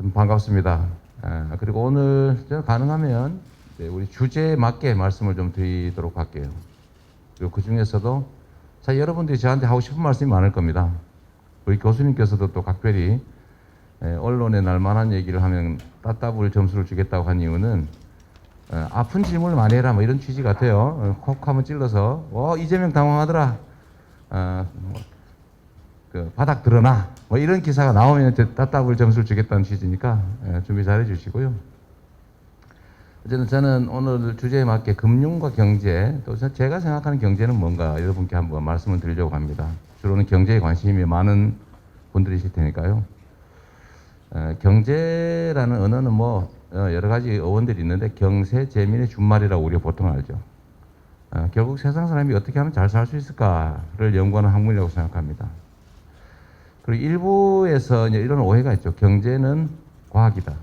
좀 반갑습니다. 그리고 오늘 가능하면 우리 주제에 맞게 말씀을 좀 드리도록 할게요. 그리고 그 중에서도 사실 여러분들이 저한테 하고 싶은 말씀이 많을 겁니다. 우리 교수님께서도 또 각별히 언론에 날만한 얘기를 하면 따따블 점수를 주겠다고 한 이유는 아픈 질문을 많이 해라 뭐 이런 취지 같아요. 콕 하면 찔러서 이재명 당황하더라. 그 바닥 드러나 뭐 이런 기사가 나오면 따따블 점수를 주겠다는 취지니까 준비 잘 해주시고요. 어쨌든 저는 오늘 주제에 맞게 금융과 경제, 또 제가 생각하는 경제는 뭔가 여러분께 한번 말씀을 드리려고 합니다. 주로는 경제에 관심이 많은 분들이실 테니까요. 경제라는 언어는 뭐 여러 가지 어원들이 있는데 경세, 재민의 준말이라고 우리가 보통 알죠. 결국 세상 사람이 어떻게 하면 잘 살 수 있을까를 연구하는 학문이라고 생각합니다. 그리고 일부에서 이제 이런 오해가 있죠. 경제는 과학이다.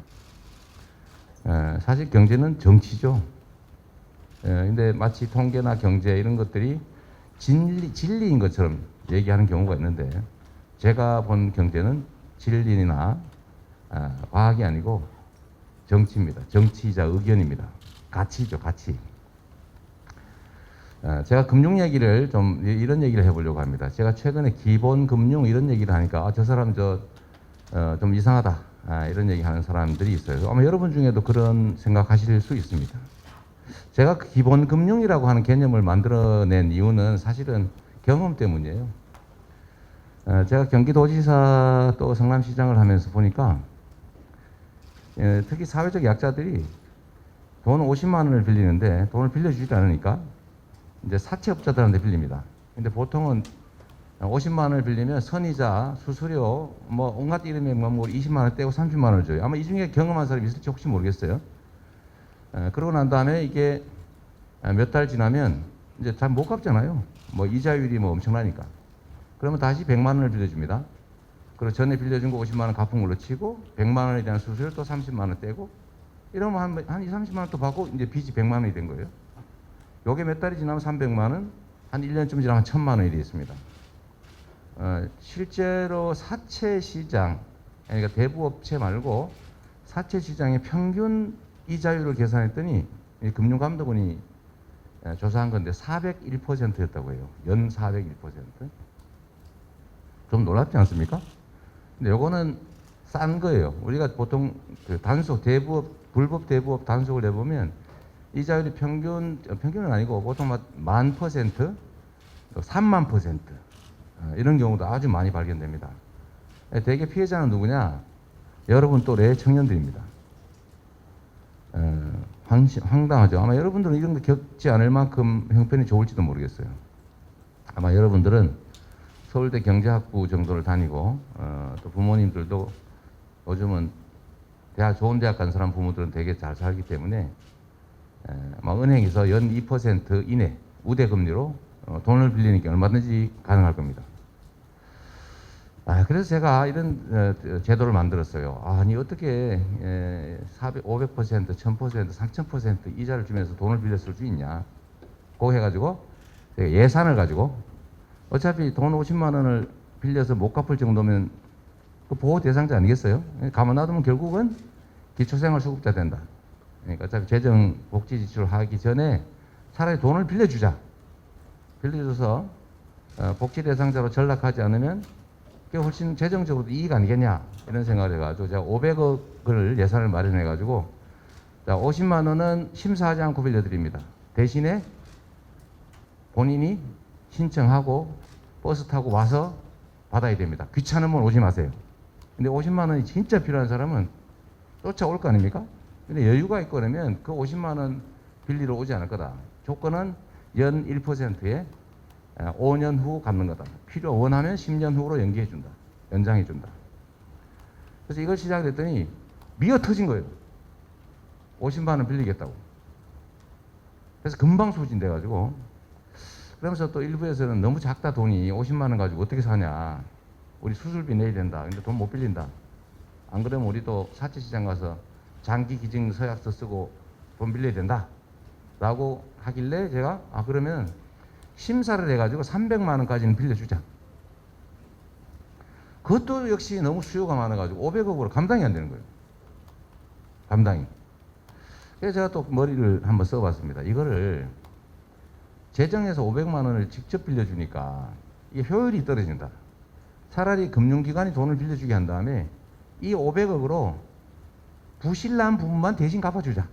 사실 경제는 정치죠. 근데 마치 통계나 경제 이런 것들이 진리인 것처럼 얘기하는 경우가 있는데 제가 본 경제는 진리나 과학이 아니고 정치입니다. 정치이자 의견입니다. 가치죠, 가치. 제가 금융 얘기를 좀 이런 얘기를 해보려고 합니다. 제가 최근에 기본 금융 이런 얘기를 하니까 저 사람 좀 이상하다 이런 얘기 하는 사람들이 있어요. 아마 여러분 중에도 그런 생각하실 수 있습니다. 제가 그 기본 금융이라고 하는 개념을 만들어낸 이유는 사실은 경험 때문이에요. 제가 경기도지사 또 성남시장을 하면서 보니까 특히 사회적 약자들이 돈 50만 원을 빌리는데 돈을 빌려주지 않으니까 이제 사채업자들한테 빌립니다. 근데 보통은 50만 원을 빌리면 선이자, 수수료, 뭐 온갖 이름의 뭐 20만 원 떼고 30만 원을 줘요. 아마 이 중에 경험한 사람이 있을지 혹시 모르겠어요. 그러고 난 다음에 이게 몇 달 지나면 이제 잘 못 갚잖아요. 뭐 이자율이 뭐 엄청나니까. 그러면 다시 100만 원을 빌려줍니다. 그리고 전에 빌려준 거 50만 원 갚은 걸로 치고 100만 원에 대한 수수료 또 30만 원 떼고 이러면 한 2, 30만 원 또 받고 이제 빚이 100만 원이 된 거예요. 요게 몇 달이 지나면 300만 원, 한 1년쯤 지나면 1000만 원이 되겠습니다. 실제로 사채 시장, 그러니까 대부업체 말고 사채 시장의 평균 이자율을 계산했더니 금융감독원이 조사한 건데 401%였다고 해요. 연 401%. 좀 놀랍지 않습니까? 근데 요거는 싼 거예요. 우리가 보통 그 단속, 불법 대부업 단속을 해보면 이자율이 평균은 아니고 보통 10,000%, 30,000% 이런 경우도 아주 많이 발견됩니다. 대개 피해자는 누구냐? 여러분 또래 청년들입니다. 황당하죠. 아마 여러분들은 이런 거 겪지 않을 만큼 형편이 좋을지도 모르겠어요. 아마 여러분들은 서울대 경제학부 정도를 다니고 또 부모님들도 요즘은 좋은 대학 간 사람 부모들은 되게 잘 살기 때문에 막 은행에서 연 2% 이내 우대금리로 돈을 빌리는 게 얼마든지 가능할 겁니다. 그래서 제가 이런 제도를 만들었어요. 아니 어떻게 500%, 1000%, 3000% 이자를 주면서 돈을 빌렸을 수 있냐. 그거 해가지고 예산을 가지고 어차피 돈 50만 원을 빌려서 못 갚을 정도면 그 보호 대상자 아니겠어요? 가만 놔두면 결국은 기초생활수급자 된다. 그러니까 어차피 재정복지 지출을 하기 전에 차라리 돈을 빌려주자. 빌려줘서 복지 대상자로 전락하지 않으면 그게 훨씬 재정적으로도 이익 아니겠냐 이런 생각을 해가지고 제가 500억을 예산을 마련해가지고 50만 원은 심사하지 않고 빌려드립니다. 대신에 본인이 신청하고 버스 타고 와서 받아야 됩니다. 귀찮으면 오지 마세요. 근데 50만 원이 진짜 필요한 사람은 쫓아올 거 아닙니까? 근데 여유가 있고 그러면 그 50만 원 빌리러 오지 않을 거다. 조건은 연 1%에 5년 후 갚는 거다. 원하면 10년 후로 연기해준다. 연장해준다. 그래서 이걸 시작했더니 미어 터진 거예요. 50만 원 빌리겠다고. 그래서 금방 소진돼가지고 그러면서 또 일부에서는 너무 작다 돈이 50만 원 가지고 어떻게 사냐. 우리 수술비 내야 된다. 근데 돈 못 빌린다. 안 그러면 우리도 사채시장 가서 장기 기증 서약서 쓰고 돈 빌려야 된다. 라고 하길래 제가 그러면 심사를 해가지고 300만 원까지는 빌려주자. 그것도 역시 너무 수요가 많아가지고 500억으로 감당이 안 되는 거예요. 감당이. 그래서 제가 또 머리를 한번 써봤습니다. 이거를 재정에서 500만 원을 직접 빌려주니까 이게 효율이 떨어진다. 차라리 금융기관이 돈을 빌려주게 한 다음에 이 500억으로 부실난 부분만 대신 갚아주자.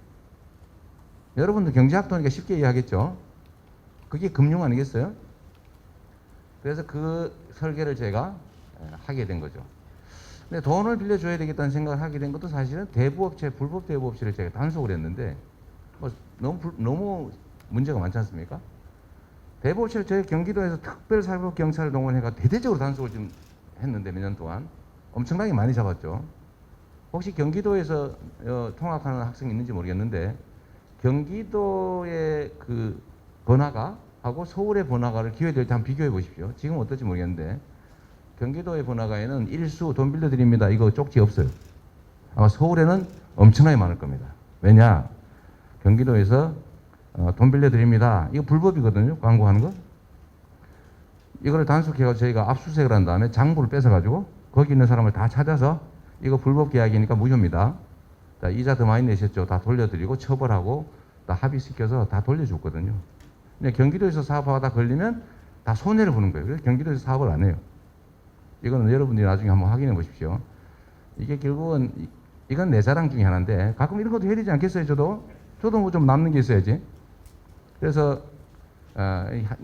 여러분들 경제학도니까 쉽게 이해하겠죠? 그게 금융 아니겠어요? 그래서 그 설계를 제가 하게 된 거죠. 근데 돈을 빌려줘야 되겠다는 생각을 하게 된 것도 사실은 대부업체, 불법 대부업체를 제가 단속을 했는데 뭐 너무 문제가 많지 않습니까? 대부업체를 저희 경기도에서 특별사법경찰을 동원해가 대대적으로 단속을 좀 했는데 몇 년 동안 엄청나게 많이 잡았죠. 혹시 경기도에서 통학하는 학생이 있는지 모르겠는데 경기도의 그 번화가 하고 서울의 번화가를 기회될 때 한번 비교해 보십시오. 지금 어떨지 모르겠는데 경기도의 번화가에는 일수 돈 빌려드립니다. 이거 쪽지 없어요. 아마 서울에는 엄청나게 많을 겁니다. 왜냐? 경기도에서 돈 빌려드립니다. 이거 불법이거든요. 광고하는 거. 이거를 단속해서 저희가 압수수색을 한 다음에 장부를 뺏어가지고 거기 있는 사람을 다 찾아서 이거 불법 계약이니까 무효입니다. 자, 이자 더 많이 내셨죠. 다 돌려드리고 처벌하고 다 합의시켜서 다 돌려줬거든요. 근데 경기도에서 사업하다 걸리면 다 손해를 보는 거예요. 그래서 경기도에서 사업을 안 해요. 이거는 여러분들이 나중에 한번 확인해 보십시오. 이게 결국은 이건 내 자랑 중에 하나인데 가끔 이런 것도 해야 되지 않겠어요? 저도 뭐 좀 남는 게 있어야지. 그래서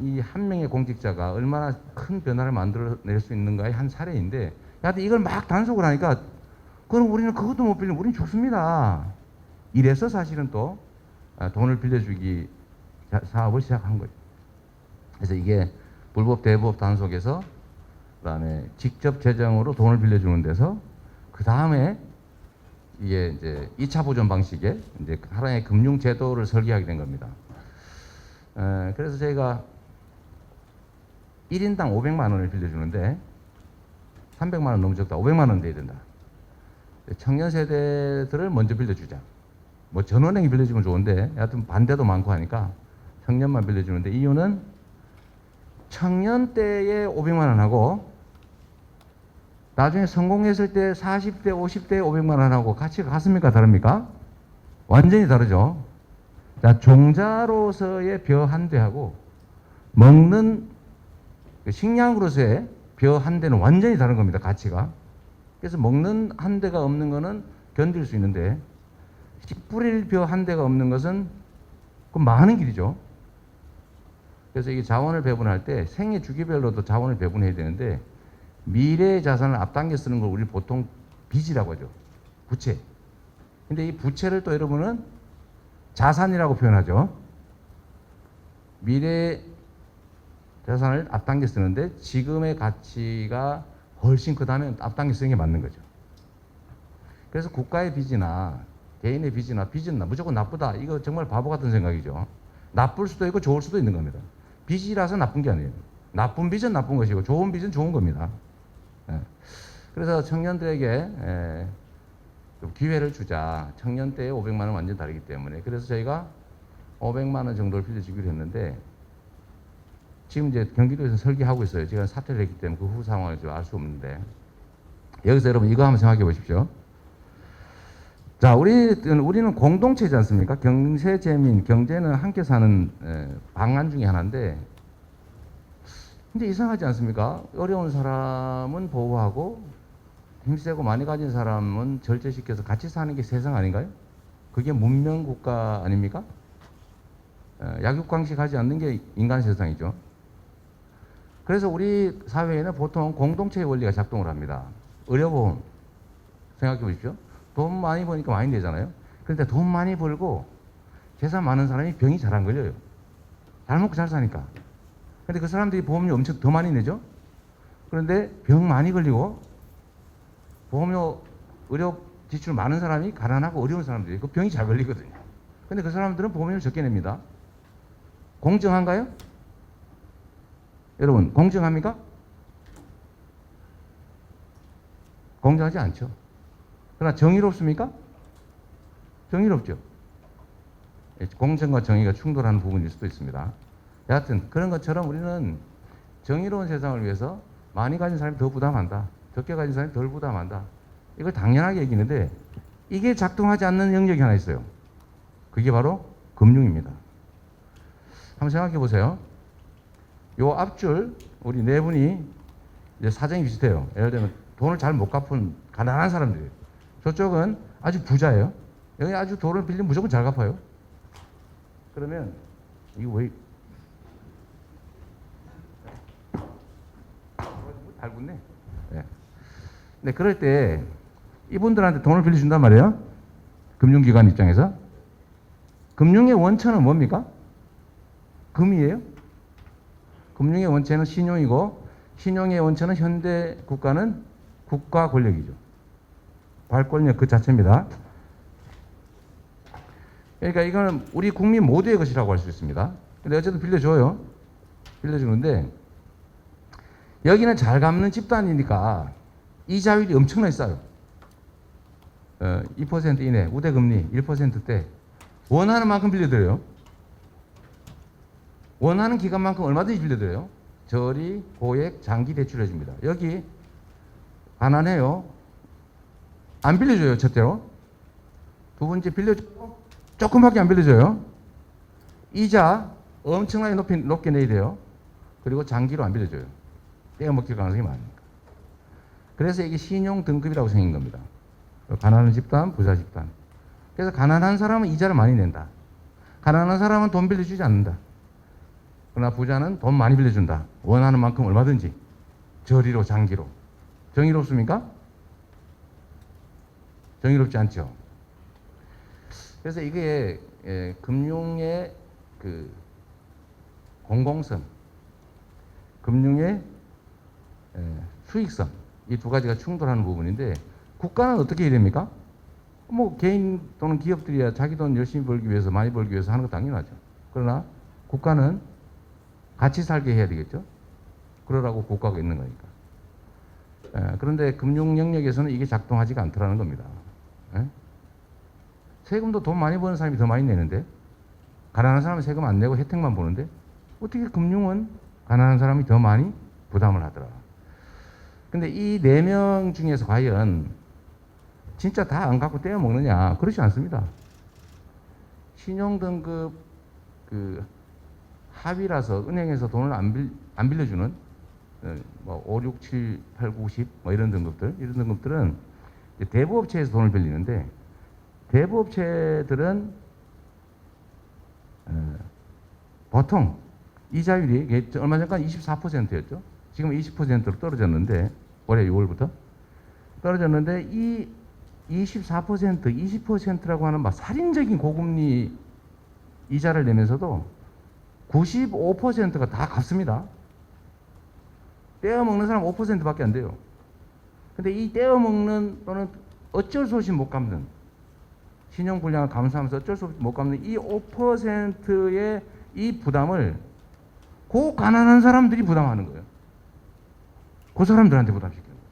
이 한 명의 공직자가 얼마나 큰 변화를 만들어낼 수 있는가의 한 사례인데 하여튼 이걸 막 단속을 하니까 그럼 우리는 그것도 못 빌리면 우리는 죽습니다. 이래서 사실은 또 돈을 빌려주기 사업을 시작한 거죠. 그래서 이게 불법 대부업 단속에서 그다음에 직접 재정으로 돈을 빌려주는 데서 그 다음에 이게 이제 2차 보존 방식의 이제 하나의 금융 제도를 설계하게 된 겁니다. 그래서 저희가 1인당 500만 원을 빌려주는데 300만 원 너무 적다. 500만 원 돼야 된다. 청년 세대들을 먼저 빌려주자. 뭐 전원행이 빌려주면 좋은데 하여튼 반대도 많고 하니까 청년만 빌려주는데 이유는 청년 때에 500만 원하고 나중에 성공했을 때 40대, 50대에 500만 원하고 가치가 같습니까? 다릅니까? 완전히 다르죠. 자, 종자로서의 벼 한 대하고 먹는 식량으로서의 벼 한 대는 완전히 다른 겁니다. 가치가. 그래서 먹는 한 대가 없는 거는 견딜 수 있는데 뿌릴 벼 한 대가 없는 것은 그 많은 길이죠. 그래서 이게 자원을 배분할 때 생애 주기별로도 자원을 배분해야 되는데 미래의 자산을 앞당겨 쓰는 걸 우리 보통 빚이라고 하죠. 부채. 근데 이 부채를 또 여러분은 자산이라고 표현하죠. 미래의 자산을 앞당겨 쓰는데 지금의 가치가 훨씬 크다면 앞당겨 쓰는 게 맞는 거죠. 그래서 국가의 빚이나 개인의 빚이나 빚은 무조건 나쁘다. 이거 정말 바보 같은 생각이죠. 나쁠 수도 있고 좋을 수도 있는 겁니다. 빚이라서 나쁜 게 아니에요. 나쁜 빚은 나쁜 것이고 좋은 빚은 좋은 겁니다. 그래서 청년들에게 좀 기회를 주자. 청년 때에 500만 원 완전 다르기 때문에. 그래서 저희가 500만 원 정도를 빌려주기로 했는데 지금 이제 경기도에서 설계하고 있어요. 제가 사퇴를 했기 때문에 그 후 상황을 알 수 없는데 여기서 여러분 이거 한번 생각해 보십시오. 자, 우리는 공동체지 않습니까? 경제재민, 경제는 함께 사는 방안 중에 하나인데 근데 이상하지 않습니까? 어려운 사람은 보호하고 힘세고 많이 가진 사람은 절제시켜서 같이 사는 게 세상 아닌가요? 그게 문명국가 아닙니까? 약육강식하지 않는 게 인간 세상이죠. 그래서 우리 사회에는 보통 공동체의 원리가 작동을 합니다. 의료보험 생각해 보십시오. 돈 많이 버니까 많이 내잖아요. 그런데 돈 많이 벌고 재산 많은 사람이 병이 잘 안 걸려요. 잘 먹고 잘 사니까. 근데 그 사람들이 보험료 엄청 더 많이 내죠. 그런데 병 많이 걸리고 보험료 의료 지출 많은 사람이 가난하고 어려운 사람들이 그 병이 잘 걸리거든요. 근데 그 사람들은 보험료를 적게 냅니다. 공정한가요? 여러분 공정합니까? 공정하지 않죠. 그러나 정의롭습니까? 정의롭죠. 공정과 정의가 충돌하는 부분일 수도 있습니다. 여하튼 그런 것처럼 우리는 정의로운 세상을 위해서 많이 가진 사람이 더 부담한다. 적게 가진 사람이 덜 부담한다. 이걸 당연하게 얘기하는데 이게 작동하지 않는 영역이 하나 있어요. 그게 바로 금융입니다. 한번 생각해 보세요. 요 앞줄 우리 네 분이 이제 사정이 비슷해요. 예를 들면 돈을 잘 못 갚은 가난한 사람들이에요. 저쪽은 아주 부자예요. 여기 아주 돈을 빌리면 무조건 잘 갚아요. 그러면 이거 왜 달군네. 네. 네, 그럴 때 이분들한테 돈을 빌려준단 말이에요. 금융기관 입장에서. 금융의 원천은 뭡니까? 금이에요. 금융의 원천은 신용이고, 신용의 원천은 현대 국가는 국가 권력이죠. 발권력 그 자체입니다. 그러니까 이거는 우리 국민 모두의 것이라고 할 수 있습니다. 근데 어쨌든 빌려줘요. 빌려주는데 여기는 잘 갚는 집단이니까 이자율이 엄청나게 싸요. 2% 이내, 우대금리 1%대 원하는 만큼 빌려드려요. 원하는 기간만큼 얼마든지 빌려드려요. 저리, 고액, 장기 대출해 줍니다. 여기 가난해요. 안 빌려줘요. 첫째로. 두 번째 빌려주고 조금밖에 안 빌려줘요. 이자 엄청나게 높게 내야 돼요. 그리고 장기로 안 빌려줘요. 떼어먹힐 가능성이 많으니까. 그래서 이게 신용 등급이라고 생긴 겁니다. 가난한 집단, 부자 집단. 그래서 가난한 사람은 이자를 많이 낸다. 가난한 사람은 돈 빌려주지 않는다. 그러나 부자는 돈 많이 빌려준다. 원하는 만큼 얼마든지. 저리로, 장기로. 정의롭습니까? 정의롭지 않죠. 그래서 이게 금융의 그 공공성, 금융의 수익성, 이 두 가지가 충돌하는 부분인데 국가는 어떻게 해야 됩니까? 뭐 개인 또는 기업들이야 자기 돈 열심히 벌기 위해서 많이 벌기 위해서 하는 거 당연하죠. 그러나 국가는 같이 살게 해야 되겠죠. 그러라고 국가가 있는 거니까. 그런데 금융 영역에서는 이게 작동하지가 않더라는 겁니다. 세금도 돈 많이 버는 사람이 더 많이 내는데 가난한 사람은 세금 안 내고 혜택만 보는데 어떻게 금융은 가난한 사람이 더 많이 부담을 하더라. 근데 이 4명 중에서 과연 진짜 다 안 갖고 떼어 먹느냐? 그렇지 않습니다. 신용등급 그 하위라서 은행에서 돈을 안 빌려주는 뭐 5, 6, 7, 8, 9, 10 뭐 이런 등급들은 대부업체에서 돈을 빌리는데 대부업체들은 보통 이자율이 얼마 전까지 24%였죠. 지금 20%로 떨어졌는데 올해 6월부터 떨어졌는데 이 24%, 20%라고 하는 막 살인적인 고금리 이자를 내면서도 95%가 다 갚습니다. 떼어먹는 사람 5%밖에 안 돼요. 근데 이 떼어먹는 또는 어쩔 수 없이 못 갚는 신용불량을 감수하면서 어쩔 수 없이 못 갚는 이 5%의 이 부담을 그 가난한 사람들이 부담하는 거예요. 그 사람들한테 부담시키는 거예요.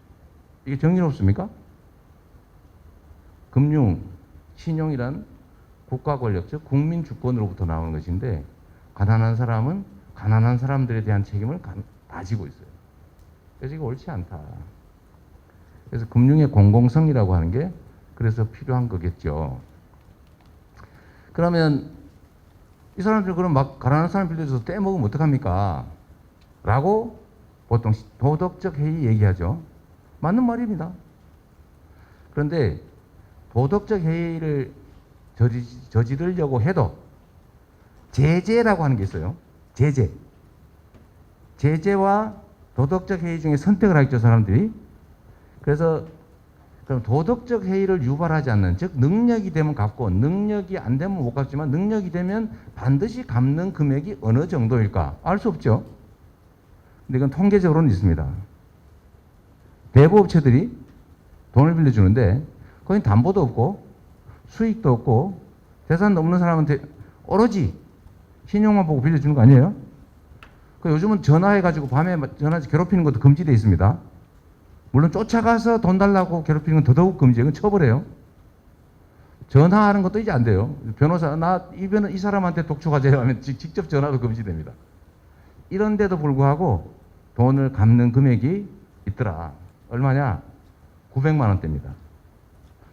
이게 정의롭습니까? 금융, 신용이란 국가 권력, 즉 국민 주권으로부터 나오는 것인데 가난한 사람은 가난한 사람들에 대한 책임을 가지고 있어요. 그래서 이게 옳지 않다. 그래서 금융의 공공성이라고 하는 게 그래서 필요한 거겠죠. 그러면 이 사람들 그럼 막 가난한 사람 빌려줘서 떼먹으면 어떡합니까? 라고 보통 도덕적 해이 얘기하죠. 맞는 말입니다. 그런데 도덕적 해이를 저지르려고 해도 제재라고 하는 게 있어요. 제재와 도덕적 해이 중에 선택을 하겠죠, 사람들이. 그래서 그럼 도덕적 해이를 유발하지 않는, 즉 능력이 되면 갚고 능력이 안 되면 못 갚지만 능력이 되면 반드시 갚는 금액이 어느 정도일까? 알 수 없죠. 근데 이건 통계적으로는 있습니다. 대부업체들이 돈을 빌려주는데 거긴 담보도 없고 수익도 없고 재산도 없는 사람한테 오로지 신용만 보고 빌려주는 거 아니에요? 요즘은 전화해가지고 밤에 전화해서 괴롭히는 것도 금지되어 있습니다. 물론 쫓아가서 돈 달라고 괴롭히는 건 더더욱 금지예요. 그건 처벌해요. 전화하는 것도 이제 안 돼요. 변호사, 이 사람한테 독촉하세요 하면 직접 전화도 금지됩니다. 이런데도 불구하고 돈을 갚는 금액이 있더라. 얼마냐? 900만 원대입니다.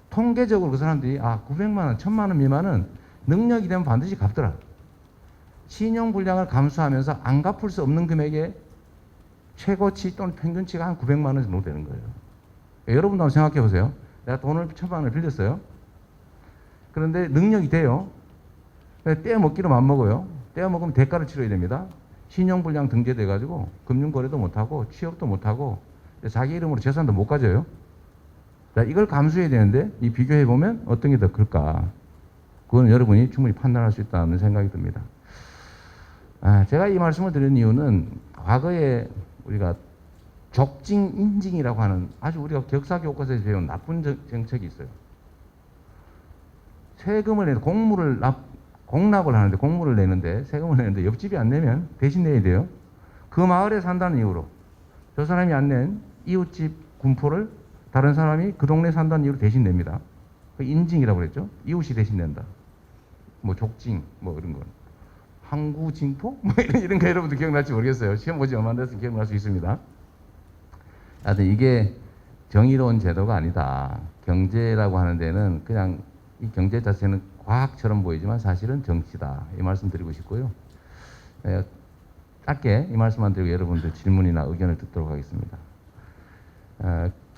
통계적으로 그 사람들이 900만 원, 1000만 원 미만은 능력이 되면 반드시 갚더라. 신용 불량을 감수하면서 안 갚을 수 없는 금액의 최고치 또는 평균치가 한 900만 원 정도 되는 거예요. 여러분도 한번 생각해 보세요. 내가 돈을 1000만 원을 빌렸어요. 그런데 능력이 돼요. 떼어먹기로 맘먹어요. 떼어먹으면 대가를 치러야 됩니다. 신용불량 등재돼가지고 금융거래도 못하고 취업도 못하고 자기 이름으로 재산도 못 가져요. 자, 이걸 감수해야 되는데 이 비교해보면 어떤 게 더 클까? 그건 여러분이 충분히 판단할 수 있다는 생각이 듭니다. 제가 이 말씀을 드린 이유는 과거에 우리가 족징 인징이라고 하는 아주 우리가 격사교과서에서 배운 나쁜 정책이 있어요. 세금을 내서 공납을 하는데 공물을 내는데 세금을 내는데 옆집이 안 내면 대신 내야 돼요. 그 마을에 산다는 이유로 저 사람이 안 낸 이웃집 군포를 다른 사람이 그 동네에 산다는 이유로 대신 냅니다. 그 인징이라고 그랬죠. 이웃이 대신 낸다. 뭐 족징 뭐 이런 건. 항구징포? 뭐 이런 거 여러분들 기억날지 모르겠어요. 시험 보지 얼마 안 돼서 기억날 수 있습니다. 하여튼 이게 정의로운 제도가 아니다. 경제라고 하는 데는 그냥 이 경제 자체는 과학처럼 보이지만 사실은 정치다. 이 말씀 드리고 싶고요. 짧게 이 말씀만 드리고 여러분들 질문이나 의견을 듣도록 하겠습니다.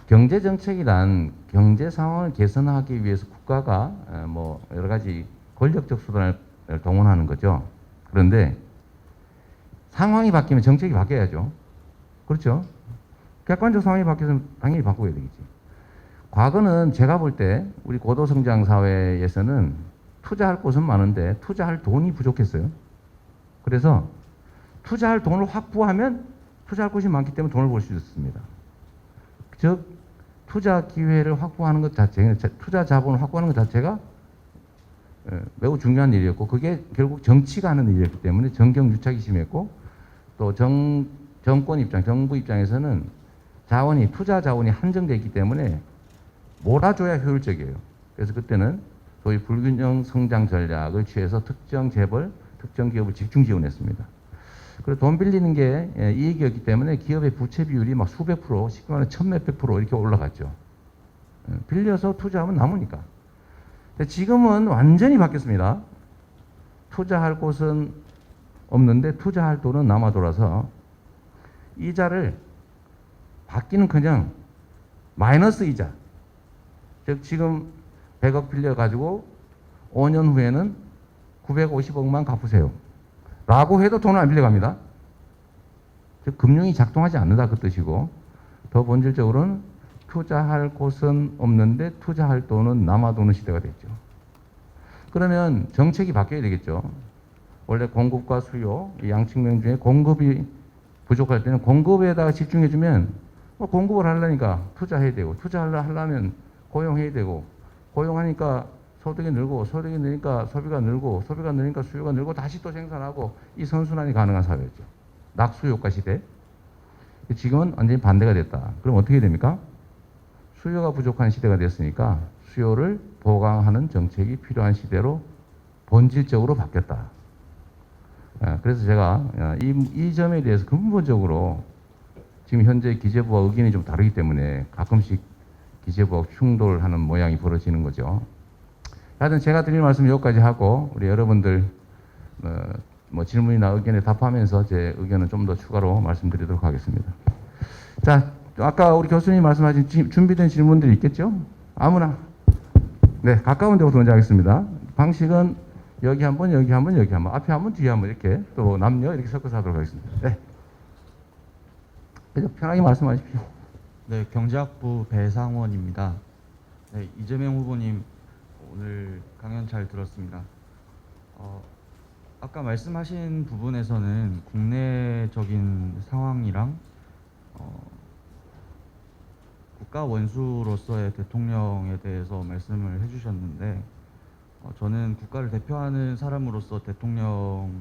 경제 정책이란 경제 상황을 개선하기 위해서 국가가 뭐 여러 가지 권력적 수단을 동원하는 거죠. 그런데 상황이 바뀌면 정책이 바뀌어야죠. 그렇죠? 객관적 상황이 바뀌어서 당연히 바꿔야 되겠지. 과거는 제가 볼 때 우리 고도성장 사회에서는 투자할 곳은 많은데 투자할 돈이 부족했어요. 그래서 투자할 돈을 확보하면 투자할 곳이 많기 때문에 돈을 벌 수 있었습니다. 즉 투자 기회를 확보하는 것 자체, 투자 자본을 확보하는 것 자체가 매우 중요한 일이었고 그게 결국 정치가 하는 일이었기 때문에 정경유착이 심했고 또 정권 입장, 정부 입장에서는 투자 자원이 한정되어 있기 때문에 몰아줘야 효율적이에요. 그래서 그때는 소위 불균형 성장 전략을 취해서 특정 재벌, 특정 기업을 집중 지원했습니다. 그리고 돈 빌리는 게 이익이었기 때문에 기업의 부채 비율이 막 수백 프로, 쉽게 말하면 천몇백 프로 이렇게 올라갔죠. 빌려서 투자하면 남으니까. 지금은 완전히 바뀌었습니다. 투자할 곳은 없는데 투자할 돈은 남아 돌아서 이자를 받기는커녕 마이너스 이자. 즉 지금 100억 빌려가지고 5년 후에는 950억만 갚으세요. 라고 해도 돈을 안 빌려갑니다. 즉 금융이 작동하지 않는다 그 뜻이고 더 본질적으로는 투자할 곳은 없는데 투자할 돈은 남아도는 시대가 됐죠. 그러면 정책이 바뀌어야 되겠죠. 원래 공급과 수요 이 양측면 중에 공급이 부족할 때는 공급에다가 집중해주면 공급을 하려니까 투자해야 되고 투자하려면 고용해야 되고 고용하니까 소득이 늘고 소득이 늘니까 소비가 늘고 소비가 늘니까 수요가 늘고 다시 또 생산하고 이 선순환이 가능한 사회였죠. 낙수효과 시대. 지금은 완전히 반대가 됐다. 그럼 어떻게 됩니까? 수요가 부족한 시대가 됐으니까 수요를 보강하는 정책이 필요한 시대로 본질적으로 바뀌었다. 그래서 제가 이 점에 대해서 근본적으로 지금 현재 기재부와 의견이 좀 다르기 때문에 가끔씩 기재부와 충돌하는 모양이 벌어지는 거죠. 하여튼 제가 드릴 말씀 여기까지 하고 우리 여러분들 뭐 질문이나 의견에 답하면서 제 의견은 좀 더 추가로 말씀드리도록 하겠습니다. 자, 아까 우리 교수님 말씀하신 준비된 질문들이 있겠죠? 아무나. 네, 가까운 데부터 먼저 하겠습니다. 방식은 여기 한 번, 여기 한 번, 여기 한 번, 앞에 한 번, 뒤에 한 번 이렇게 또 남녀 이렇게 섞어서 하도록 하겠습니다. 네. 편하게 말씀하십시오. 네, 경제학부 배상원입니다. 네, 이재명 후보님 오늘 강연 잘 들었습니다. 아까 말씀하신 부분에서는 국내적인 상황이랑 국가 원수로서의 대통령에 대해서 말씀을 해주셨는데 저는 국가를 대표하는 사람으로서 대통령으로서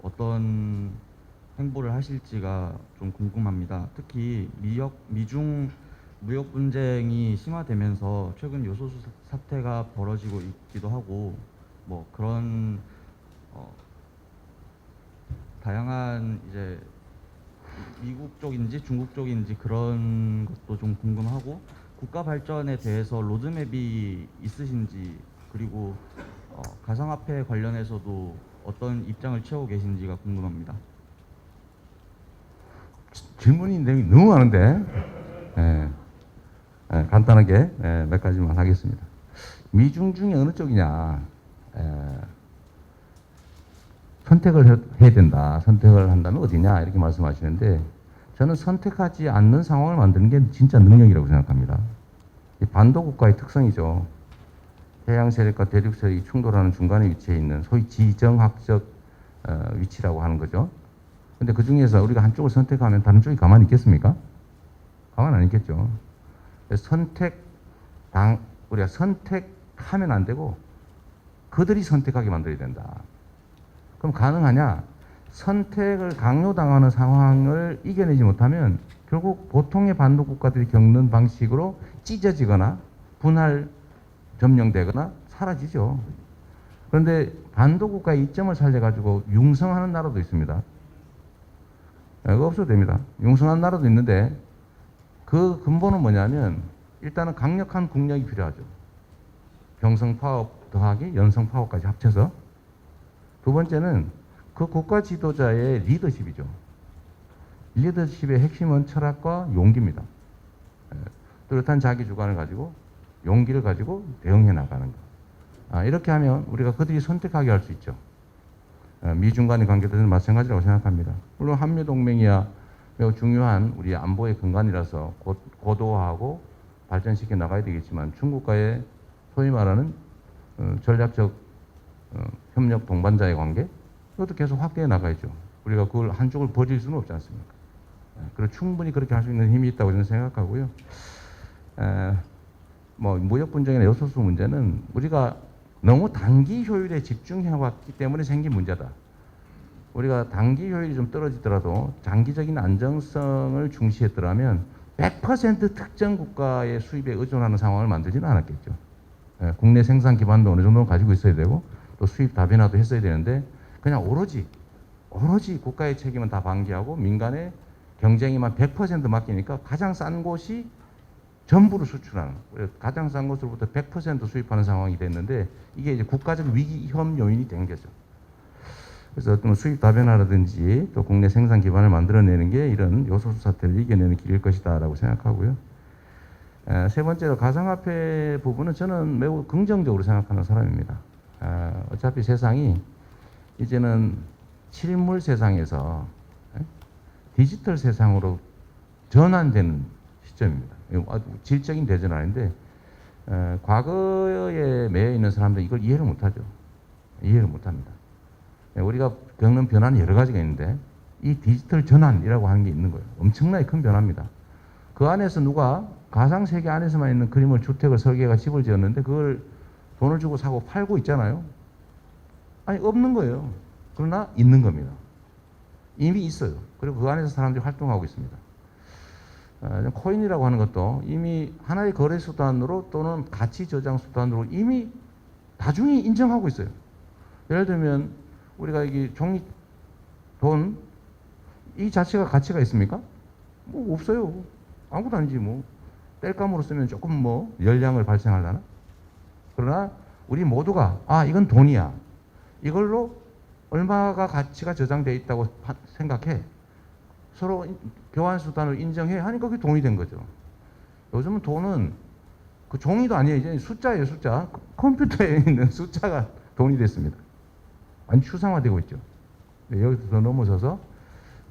어떤 행보를 하실지가 좀 궁금합니다. 특히 미중 무역 분쟁이 심화되면서 최근 요소수 사태가 벌어지고 있기도 하고 뭐 그런 다양한 이제 미국 쪽인지 중국 쪽인지 그런 것도 좀 궁금하고 국가 발전에 대해서 로드맵이 있으신지, 그리고 가상화폐 관련해서도 어떤 입장을 취하고 계신지가 궁금합니다. 질문이 너무 많은데, 예, 간단하게 몇 가지만 하겠습니다. 미중 중에 어느 쪽이냐, 선택을 해야 된다. 선택을 한다면 어디냐 이렇게 말씀하시는데, 저는 선택하지 않는 상황을 만드는 게 진짜 능력이라고 생각합니다. 이 반도 국가의 특성이죠. 해양 세력과 대륙 세력이 충돌하는 중간에 위치해 있는 소위 지정학적 위치라고 하는 거죠. 근데 그 중에서 우리가 한쪽을 선택하면 다른 쪽이 가만히 있겠습니까? 가만히 안 있겠죠. 우리가 선택하면 안 되고 그들이 선택하게 만들어야 된다. 그럼 가능하냐? 선택을 강요당하는 상황을 이겨내지 못하면 결국 보통의 반도 국가들이 겪는 방식으로 찢어지거나 분할 점령되거나 사라지죠. 그런데 반도 국가의 이점을 살려가지고 융성하는 나라도 있습니다. 그거 없어도 됩니다. 융성한 나라도 있는데 그 근본은 뭐냐면 일단은 강력한 국력이 필요하죠. 병성 파업 더하기 연성 파업까지 합쳐서. 두 번째는 그 국가 지도자의 리더십이죠. 리더십의 핵심은 철학과 용기입니다. 뚜렷한 자기 주관을 가지고 용기를 가지고 대응해 나가는 것. 이렇게 하면 우리가 그들이 선택하게 할 수 있죠. 미중 간의 관계들은 마찬가지라고 생각합니다. 물론 한미동맹이야 매우 중요한 우리 안보의 근간이라서 고도화하고 발전시켜 나가야 되겠지만 중국과의 소위 말하는 전략적 협력 동반자의 관계 이것도 계속 확대해 나가야죠. 우리가 그걸 한쪽을 버릴 수는 없지 않습니까? 그리고 충분히 그렇게 할 수 있는 힘이 있다고 저는 생각하고요. 뭐 무역 분쟁이나 요소수 문제는 우리가 너무 단기 효율에 집중해 왔기 때문에 생긴 문제다. 우리가 단기 효율이 좀 떨어지더라도 장기적인 안정성을 중시했더라면 100% 특정 국가의 수입에 의존하는 상황을 만들지는 않았겠죠. 국내 생산 기반도 어느 정도 가지고 있어야 되고 또 수입 다변화도 했어야 되는데 그냥 오로지 국가의 책임은 다 방기하고 민간의 경쟁에만 100% 맡기니까 가장 싼 곳이 전부를 수출하는, 가장 싼 곳으로부터 100% 수입하는 상황이 됐는데 이게 이제 국가적 위험 요인이 된 거죠. 그래서 어떤 수입 다변화라든지 또 국내 생산 기반을 만들어내는 게 이런 요소수 사태를 이겨내는 길일 것이다라고 생각하고요. 세 번째로 가상화폐 부분은 저는 매우 긍정적으로 생각하는 사람입니다. 어차피 세상이 이제는 실물 세상에서 디지털 세상으로 전환되는 시점입니다. 아주 질적인 대전은 아닌데 과거에 매여 있는 사람들은 이걸 이해를 못하죠. 이해를 못합니다. 우리가 겪는 변화는 여러 가지가 있는데 이 디지털 전환이라고 하는 게 있는 거예요. 엄청나게 큰 변화입니다. 그 안에서 누가 가상세계 안에서만 있는 그림을 주택을 설계가 집을 지었는데 그걸 돈을 주고 사고 팔고 있잖아요. 아니 없는 거예요. 그러나 있는 겁니다. 이미 있어요. 그리고 그 안에서 사람들이 활동하고 있습니다. 코인이라고 하는 것도 이미 하나의 거래 수단으로 또는 가치 저장 수단으로 이미 다중이 인정하고 있어요. 예를 들면 우리가 이게 종이 돈 이 자체가 가치가 있습니까? 뭐 없어요. 아무것도 아니지 뭐. 땔감으로 쓰면 조금 뭐 열량을 발생하려나? 그러나 우리 모두가 이건 돈이야. 이걸로 얼마가 가치가 저장되어 있다고 생각해. 서로 교환 수단을 인정해 하니까 그게 돈이 된 거죠. 요즘은 돈은 그 종이도 아니에요. 이제 숫자예요, 숫자. 컴퓨터에 있는 숫자가 돈이 됐습니다. 완전 추상화되고 있죠. 여기서 더 넘어서서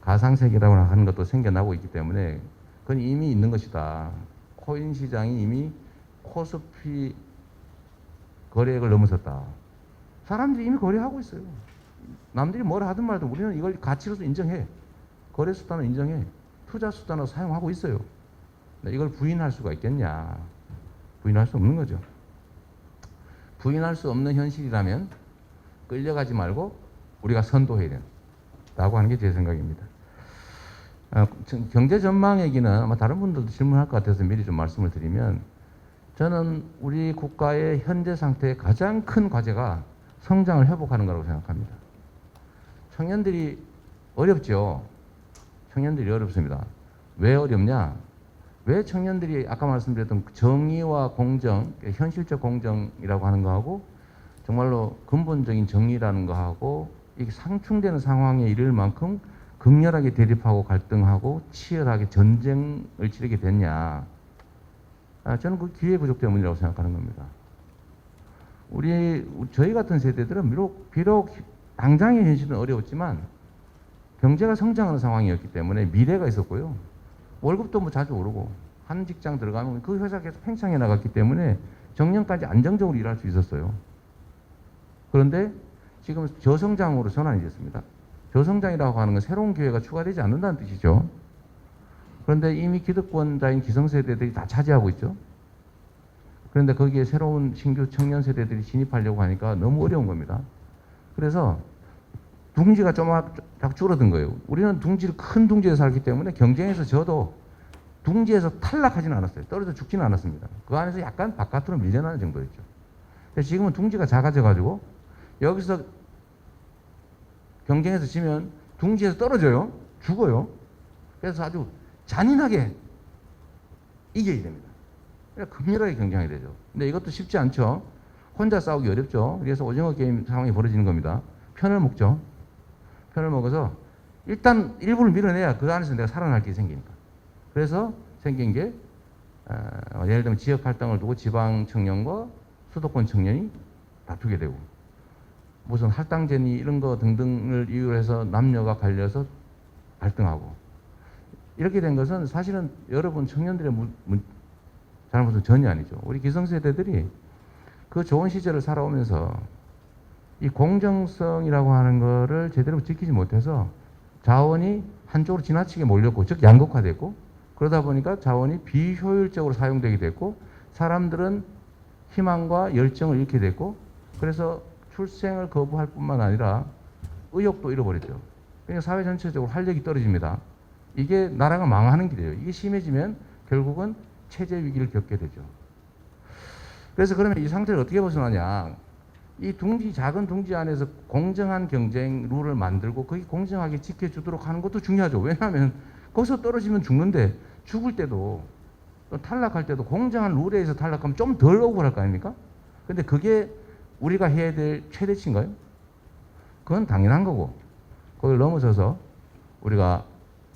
가상세계라고 하는 것도 생겨나고 있기 때문에 그건 이미 있는 것이다. 코인 시장이 이미 코스피 거래액을 넘어섰다. 사람들이 이미 거래하고 있어요. 남들이 뭐라 하든 말든 우리는 이걸 가치로서 인정해. 거래 수단을 인정해. 투자 수단으로 사용하고 있어요. 이걸 부인할 수가 있겠냐? 부인할 수 없는 거죠. 부인할 수 없는 현실이라면 끌려가지 말고 우리가 선도해야 된다고 하는 게 제 생각입니다. 경제 전망 얘기는 아마 다른 분들도 질문할 것 같아서 미리 좀 말씀을 드리면 저는 우리 국가의 현재 상태의 가장 큰 과제가 성장을 회복하는 거라고 생각합니다. 청년들이 어렵죠. 청년들이 어렵습니다. 왜 어렵냐? 왜 청년들이 아까 말씀드렸던 정의와 공정, 현실적 공정이라고 하는 거하고 정말로 근본적인 정의라는 거하고 이게 상충되는 상황에 이를 만큼 극렬하게 대립하고 갈등하고 치열하게 전쟁을 치르게 됐냐. 저는 그 기회 부족 때문이라고 생각하는 겁니다. 저희 같은 세대들은 비록 당장의 현실은 어려웠지만 경제가 성장하는 상황이었기 때문에 미래가 있었고요. 월급도 뭐 자주 오르고 한 직장 들어가면 그 회사 계속 팽창해 나갔기 때문에 정년까지 안정적으로 일할 수 있었어요. 그런데 지금 저성장으로 전환이 됐습니다. 저성장이라고 하는 건 새로운 기회가 추가되지 않는다는 뜻이죠. 그런데 이미 기득권자인 기성세대들이 다 차지하고 있죠. 그런데 거기에 새로운 신규 청년 세대들이 진입하려고 하니까 너무 어려운 겁니다. 그래서 둥지가 쫙 줄어든 거예요. 우리는 큰 둥지에서 살기 때문에 경쟁에서 져도 둥지에서 탈락하지는 않았어요. 떨어져 죽지는 않았습니다. 그 안에서 약간 바깥으로 밀려나는 정도였죠. 그래서 지금은 둥지가 작아져가지고 여기서 경쟁에서 지면 둥지에서 떨어져요. 죽어요. 그래서 아주 잔인하게 이겨야 됩니다. 그러니까 극렬하게 경쟁이 되죠. 근데 이것도 쉽지 않죠. 혼자 싸우기 어렵죠. 그래서 오징어 게임 상황이 벌어지는 겁니다. 편을 먹죠. 편을 먹어서 일단 일부를 밀어내야 그 안에서 내가 살아날 게 생기니까. 그래서 생긴 게 예를 들면 지역 할당을 두고 지방 청년과 수도권 청년이 다투게 되고 무슨 할당제니 이런 거 등등을 이유로 해서 남녀가 갈려서 갈등하고 이렇게 된 것은 사실은 여러분 청년들의 잘못은 전혀 아니죠. 우리 기성세대들이 그 좋은 시절을 살아오면서 이 공정성이라고 하는 거를 제대로 지키지 못해서 자원이 한쪽으로 지나치게 몰렸고 즉 양극화됐고 그러다 보니까 자원이 비효율적으로 사용되게 됐고 사람들은 희망과 열정을 잃게 됐고 그래서 출생을 거부할 뿐만 아니라 의욕도 잃어버렸죠. 그러니까 사회 전체적으로 활력이 떨어집니다. 이게 나라가 망하는 길이에요. 이게 심해지면 결국은 체제 위기를 겪게 되죠. 그래서 그러면 이 상태를 어떻게 벗어나냐. 이 작은 둥지 안에서 공정한 경쟁 룰을 만들고 거기 공정하게 지켜주도록 하는 것도 중요하죠. 왜냐하면 거기서 떨어지면 죽는데 죽을 때도 또 탈락할 때도 공정한 룰에 의해서 탈락하면 좀 덜 억울할 거 아닙니까? 근데 그게 우리가 해야 될 최대치인가요? 그건 당연한 거고 그걸 넘어서서 우리가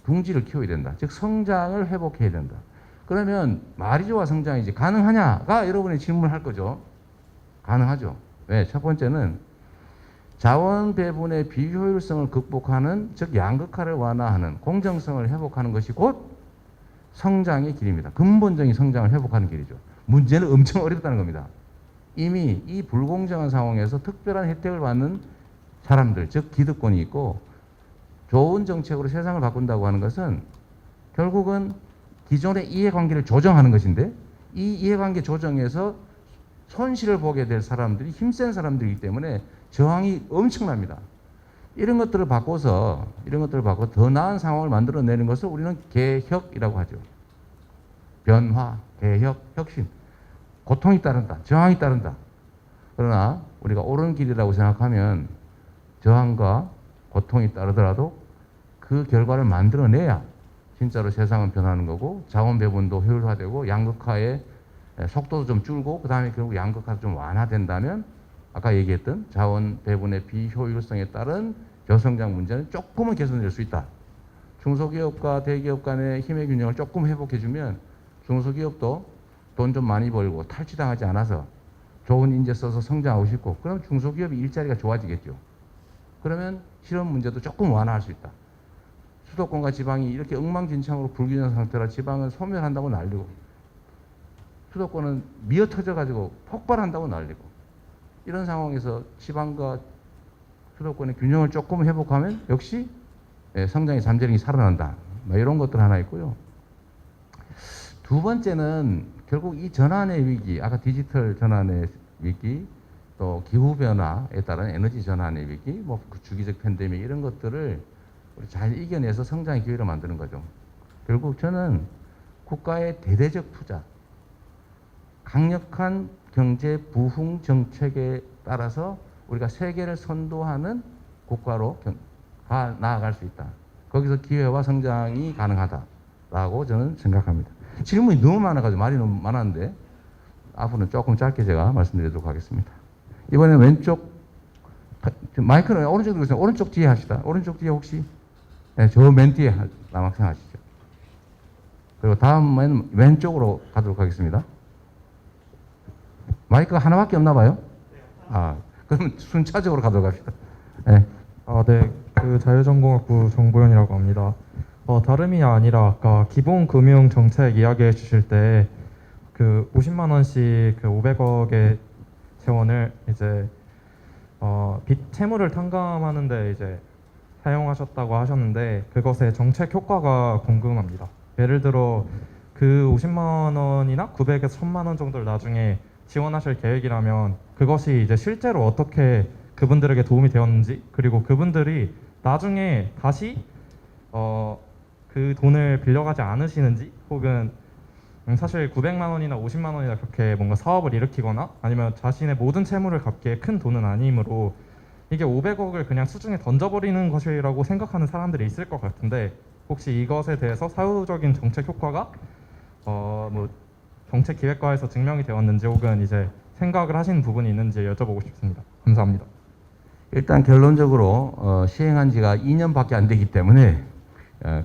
둥지를 키워야 된다. 즉 성장을 회복해야 된다. 그러면 말이 좋아 성장이지 가능하냐가 여러분이 질문할 거죠. 가능하죠. 왜? 첫 번째는 자원 배분의 비효율성을 극복하는 즉 양극화를 완화하는 공정성을 회복하는 것이 곧 성장의 길입니다. 근본적인 성장을 회복하는 길이죠. 문제는 엄청 어렵다는 겁니다. 이미 이 불공정한 상황에서 특별한 혜택을 받는 사람들 즉 기득권이 있고 좋은 정책으로 세상을 바꾼다고 하는 것은 결국은 기존의 이해관계를 조정하는 것인데 이 이해관계 조정에서 손실을 보게 될 사람들이 힘센 사람들이기 때문에 저항이 엄청납니다. 이런 것들을 바꿔서 더 나은 상황을 만들어내는 것을 우리는 개혁이라고 하죠. 변화, 개혁, 혁신. 고통이 따른다. 저항이 따른다. 그러나 우리가 옳은 길이라고 생각하면 저항과 고통이 따르더라도 그 결과를 만들어내야 진짜로 세상은 변하는 거고 자원 배분도 효율화되고 양극화의 속도도 좀 줄고 그 다음에 결국 양극화가 좀 완화된다면 아까 얘기했던 자원 배분의 비효율성에 따른 저성장 문제는 조금은 개선될 수 있다. 중소기업과 대기업 간의 힘의 균형을 조금 회복해주면 중소기업도 돈 좀 많이 벌고 탈취당하지 않아서 좋은 인재 써서 성장하고 싶고 그럼 중소기업이 일자리가 좋아지겠죠. 그러면 실업 문제도 조금 완화할 수 있다. 수도권과 지방이 이렇게 엉망진창으로 불균형 상태라 지방은 소멸한다고 난리고 수도권은 미어터져가지고 폭발한다고 난리고 이런 상황에서 지방과 수도권의 균형을 조금 회복하면 역시 성장의 잠재력이 살아난다. 이런 것들 하나 있고요. 두 번째는 결국 이 전환의 위기, 아까 디지털 전환의 위기, 또 기후변화에 따른 에너지 전환의 위기, 뭐 그 주기적 팬데믹 이런 것들을 우리 잘 이겨내서 성장의 기회를 만드는 거죠. 결국 저는 국가의 대대적 투자, 강력한 경제 부흥 정책에 따라서 우리가 세계를 선도하는 국가로 나아갈 수 있다. 거기서 기회와 성장이 가능하다라고 저는 생각합니다. 질문이 너무 많아가지고 말이 너무 많았는데 앞으로는 조금 짧게 제가 말씀드리도록 하겠습니다. 이번에 왼쪽 마이크는 오른쪽으로 주세요. 오른쪽 뒤에 하시다. 오른쪽 뒤에 혹시 네, 저 맨 뒤에 남학생 하시죠. 그리고 다음은 왼쪽으로 가도록 하겠습니다. 마이크가 하나밖에 없나 봐요? 그럼 순차적으로 가도록 합시다. 네. 네, 그 자유전공학부 정보현이라고 합니다. 다름이 아니라 아까 기본금융정책 이야기해 주실 때 그 50만 원씩 그 500억의 재원을 이제 빚 채무를 탕감하는데 이제 사용하셨다고 하셨는데 그것의 정책 효과가 궁금합니다. 예를 들어 그 50만 원이나 900에서 1000만 원 정도를 나중에 지원하실 계획이라면 그것이 이제 실제로 어떻게 그분들에게 도움이 되었는지, 그리고 그분들이 나중에 다시 그 돈을 빌려가지 않으시는지, 혹은 사실 900만 원이나 50만 원이나 그렇게 뭔가 사업을 일으키거나 아니면 자신의 모든 채무를 갚기에 큰 돈은 아니므로 이게 500억을 그냥 수중에 던져버리는 것이라고 생각하는 사람들이 있을 것 같은데, 혹시 이것에 대해서 사후적인 정책 효과가 뭐 정책 기획과에서 증명이 되었는지, 혹은 이제 생각을 하신 부분이 있는지 여쭤보고 싶습니다. 감사합니다. 일단 결론적으로 시행한 지가 2년밖에 안 되기 때문에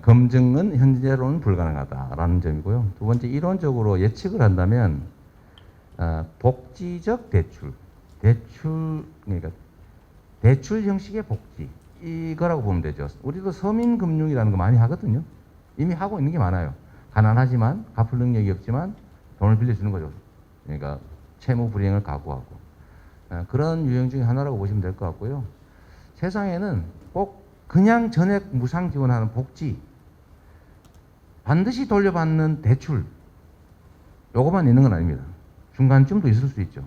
검증은 현재로는 불가능하다라는 점이고요. 두 번째, 이론적으로 예측을 한다면 복지적 대출 그러니까 대출 형식의 복지 이거라고 보면 되죠. 우리도 서민금융이라는 거 많이 하거든요. 이미 하고 있는 게 많아요. 가난하지만 갚을 능력이 없지만 돈을 빌려주는 거죠. 그러니까 채무 불이행을 각오하고 그런 유형 중에 하나라고 보시면 될 것 같고요. 세상에는 꼭 그냥 전액 무상 지원하는 복지, 반드시 돌려받는 대출, 요것만 있는 건 아닙니다. 중간쯤도 있을 수 있죠.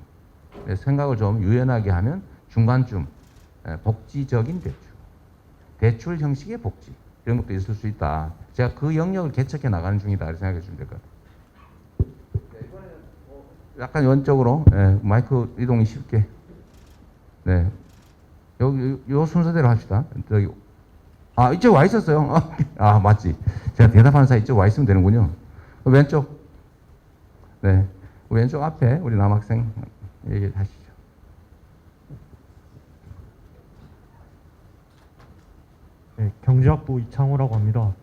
생각을 좀 유연하게 하면 중간쯤 복지적인 대출 형식의 복지 이런 것도 있을 수 있다. 제가 그 영역을 개척해 나가는 중이다 이렇게 생각해 주시면 될 것 같아요. 이번에는 약간 왼쪽으로 마이크 이동이 쉽게. 네, 요 순서대로 합시다. 저기 이쪽 와 있었어요. 맞지. 제가 대답하는 사이 이쪽 와 있으면 되는군요. 왼쪽. 네, 왼쪽 앞에 우리 남학생 얘기하시죠. 네, 경제학부 이창호라고 합니다.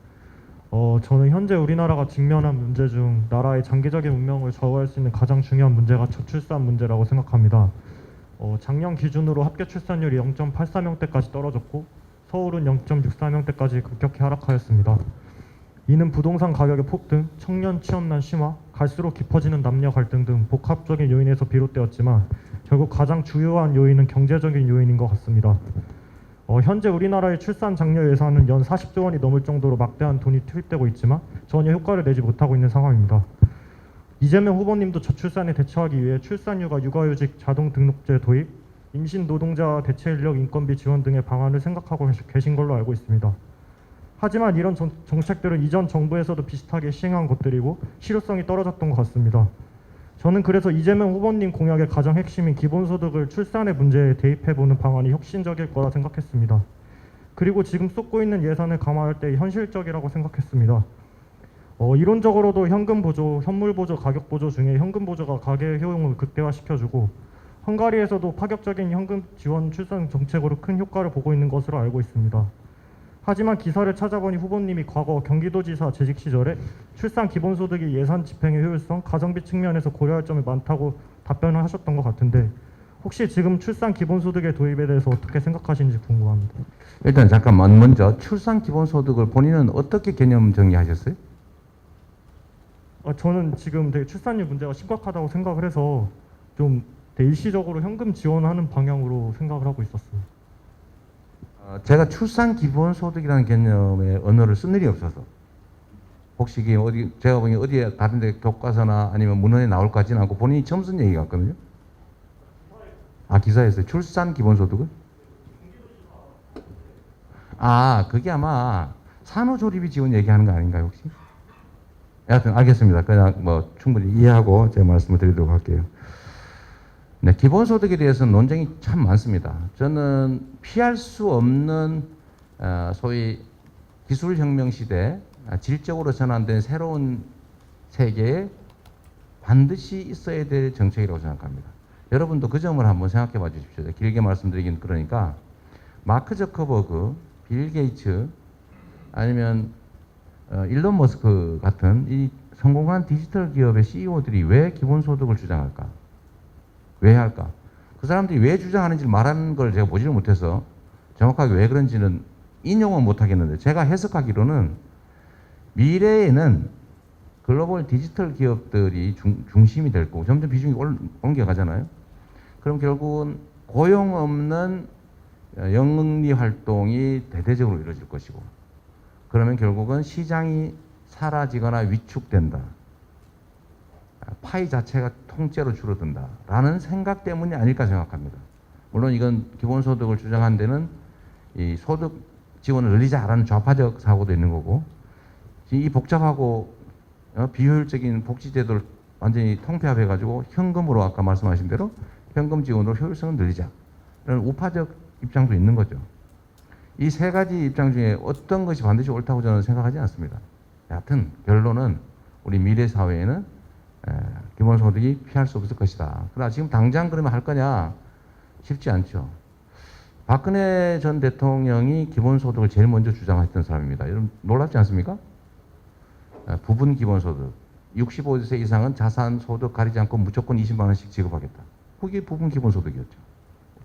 저는 현재 우리나라가 직면한 문제 중 나라의 장기적인 운명을 좌우할 수 있는 가장 중요한 문제가 저출산 문제라고 생각합니다. 작년 기준으로 합계 출산율이 0.84명대까지 떨어졌고 서울은 0.64명대까지 급격히 하락하였습니다. 이는 부동산 가격의 폭등, 청년 취업난 심화, 갈수록 깊어지는 남녀 갈등 등 복합적인 요인에서 비롯되었지만 결국 가장 주요한 요인은 경제적인 요인인 것 같습니다. 현재 우리나라의 출산 장려 예산은 연 40조 원이 넘을 정도로 막대한 돈이 투입되고 있지만 전혀 효과를 내지 못하고 있는 상황입니다. 이재명 후보님도 저출산에 대처하기 위해 출산휴가 육아휴직 자동 등록제 도입, 임신 노동자 대체 인력 인건비 지원 등의 방안을 생각하고 계신 걸로 알고 있습니다. 하지만 이런 정책들은 이전 정부에서도 비슷하게 시행한 것들이고 실효성이 떨어졌던 것 같습니다. 저는 그래서 이재명 후보님 공약의 가장 핵심인 기본소득을 출산의 문제에 대입해보는 방안이 혁신적일 거라 생각했습니다. 그리고 지금 쏟고 있는 예산을 감안할 때 현실적이라고 생각했습니다. 이론적으로도 현금 보조, 현물 보조, 가격 보조 중에 현금 보조가 가계의 효용을 극대화시켜주고 헝가리에서도 파격적인 현금 지원 출산 정책으로 큰 효과를 보고 있는 것으로 알고 있습니다. 하지만 기사를 찾아보니 후보님이 과거 경기도지사 재직 시절에 출산 기본소득이 예산 집행의 효율성, 가성비 측면에서 고려할 점이 많다고 답변을 하셨던 것 같은데 혹시 지금 출산 기본소득의 도입에 대해서 어떻게 생각하시는지 궁금합니다. 일단 잠깐만, 먼저 출산 기본소득을 본인은 어떻게 개념 정리하셨어요? 저는 지금 되게 출산율 문제가 심각하다고 생각을 해서 좀 일시적으로 현금 지원하는 방향으로 생각을 하고 있었어요. 제가 출산 기본소득이라는 개념의 언어를 쓴 일이 없어서 혹시 이게 제가 보기 어디에 다른 데 교과서나 아니면 문헌에 나올 것 같지는 않고 본인이 처음 쓴 얘기 같거든요. 기사에서요. 출산 기본소득은? 그게 아마 산후조리비 지원 얘기하는 거 아닌가요 혹시? 여하튼 알겠습니다. 그냥 뭐 충분히 이해하고 제가 말씀을 드리도록 할게요. 네, 기본소득에 대해서는 논쟁이 참 많습니다. 저는 피할 수 없는 소위 기술혁명 시대 질적으로 전환된 새로운 세계에 반드시 있어야 될 정책이라고 생각합니다. 여러분도 그 점을 한번 생각해 봐 주십시오. 길게 말씀드리긴 그러니까 마크 저커버그, 빌 게이츠 아니면 일론 머스크 같은 이 성공한 디지털 기업의 CEO들이 왜 기본소득을 주장할까? 왜 할까? 그 사람들이 왜 주장하는지 말하는 걸 제가 보지를 못해서 정확하게 왜 그런지는 인용은 못하겠는데 제가 해석하기로는 미래에는 글로벌 디지털 기업들이 중심이 될 거고 점점 비중이 옮겨가잖아요. 그럼 결국은 고용 없는 영리 활동이 대대적으로 이루어질 것이고 그러면 결국은 시장이 사라지거나 위축된다. 파이 자체가 통째로 줄어든다라는 생각 때문이 아닐까 생각합니다. 물론 이건 기본소득을 주장한 데는 이 소득 지원을 늘리자라는 좌파적 사고도 있는 거고 이 복잡하고 비효율적인 복지제도를 완전히 통폐합해가지고 현금으로 아까 말씀하신 대로 현금 지원으로 효율성을 늘리자라는 우파적 입장도 있는 거죠. 이 세 가지 입장 중에 어떤 것이 반드시 옳다고 저는 생각하지 않습니다. 여하튼 결론은 우리 미래 사회에는 기본소득이 피할 수 없을 것이다. 그러나 지금 당장 그러면 할 거냐? 쉽지 않죠. 박근혜 전 대통령이 기본소득을 제일 먼저 주장했던 사람입니다. 여러분 놀랍지 않습니까? 부분 기본소득. 65세 이상은 자산소득 가리지 않고 무조건 20만 원씩 지급하겠다. 그게 부분 기본소득이었죠.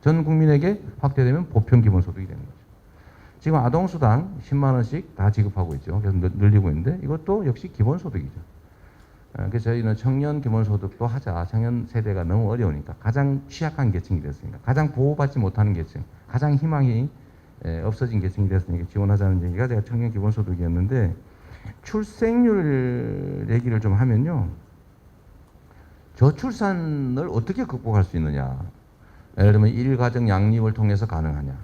전 국민에게 확대되면 보편 기본소득이 되는 거죠. 지금 아동수당 10만 원씩 다 지급하고 있죠. 계속 늘리고 있는데 이것도 역시 기본소득이죠. 그래서 저희는 청년 기본소득도 하자. 청년 세대가 너무 어려우니까 가장 취약한 계층이 됐으니까 가장 보호받지 못하는 계층, 가장 희망이 없어진 계층이 됐으니까 지원하자는 얘기가 제가 청년 기본소득이었는데 출생률 얘기를 좀 하면요. 저출산을 어떻게 극복할 수 있느냐. 예를 들면 일가정 양립을 통해서 가능하냐.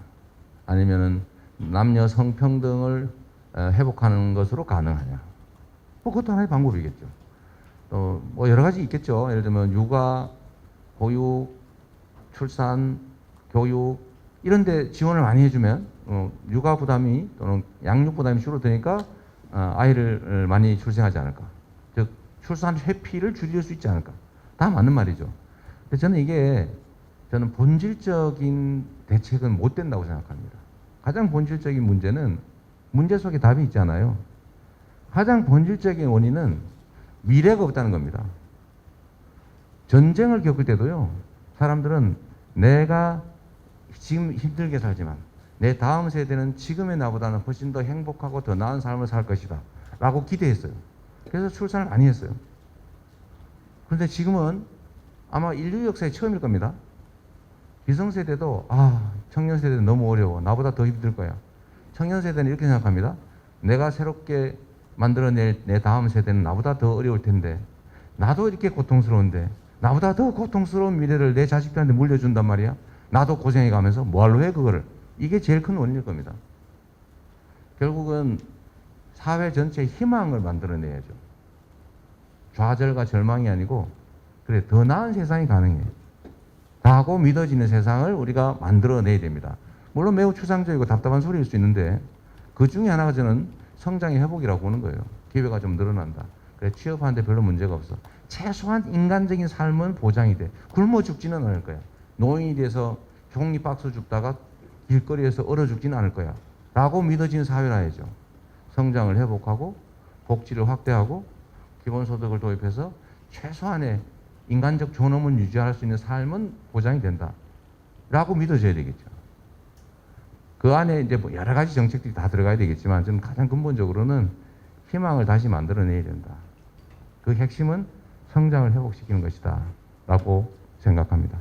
아니면은 남녀 성평등을 회복하는 것으로 가능하냐. 뭐 그것도 하나의 방법이겠죠. 또 뭐 여러 가지 있겠죠. 예를 들면 육아, 보육, 출산, 교육 이런 데 지원을 많이 해주면 육아 부담이 또는 양육 부담이 줄어드니까 아이를 많이 출생하지 않을까. 즉 출산 회피를 줄일 수 있지 않을까. 다 맞는 말이죠. 근데 저는 본질적인 대책은 못 된다고 생각합니다. 가장 본질적인 문제는 문제 속에 답이 있잖아요. 가장 본질적인 원인은 미래가 없다는 겁니다. 전쟁을 겪을 때도요. 사람들은 내가 지금 힘들게 살지만 내 다음 세대는 지금의 나보다는 훨씬 더 행복하고 더 나은 삶을 살 것이다 라고 기대했어요. 그래서 출산을 많이 했어요. 그런데 지금은 아마 인류 역사에 처음일 겁니다. 기성세대도 청년 세대는 너무 어려워. 나보다 더 힘들 거야. 청년 세대는 이렇게 생각합니다. 내가 새롭게 만들어낼 내 다음 세대는 나보다 더 어려울 텐데 나도 이렇게 고통스러운데 나보다 더 고통스러운 미래를 내 자식들한테 물려준단 말이야. 나도 고생해가면서 뭐하러 해 그거를. 이게 제일 큰 원인일 겁니다. 결국은 사회 전체의 희망을 만들어내야죠. 좌절과 절망이 아니고 그래 더 나은 세상이 가능해 라고 믿어지는 세상을 우리가 만들어내야 됩니다. 물론 매우 추상적이고 답답한 소리일 수 있는데 그 중에 하나가 저는 성장의 회복이라고 보는 거예요. 기회가 좀 늘어난다. 그래 취업하는데 별로 문제가 없어. 최소한 인간적인 삶은 보장이 돼. 굶어 죽지는 않을 거야. 노인이 돼서 종이 박스 줍다가 길거리에서 얼어 죽지는 않을 거야 라고 믿어지는 사회라야죠. 성장을 회복하고 복지를 확대하고 기본소득을 도입해서 최소한의 인간적 존엄을 유지할 수 있는 삶은 보장이 된다 라고 믿어져야 되겠죠. 그 안에 이제 뭐 여러 가지 정책들이 다 들어가야 되겠지만 저는 가장 근본적으로는 희망을 다시 만들어내야 된다. 그 핵심은 성장을 회복시키는 것이다 라고 생각합니다.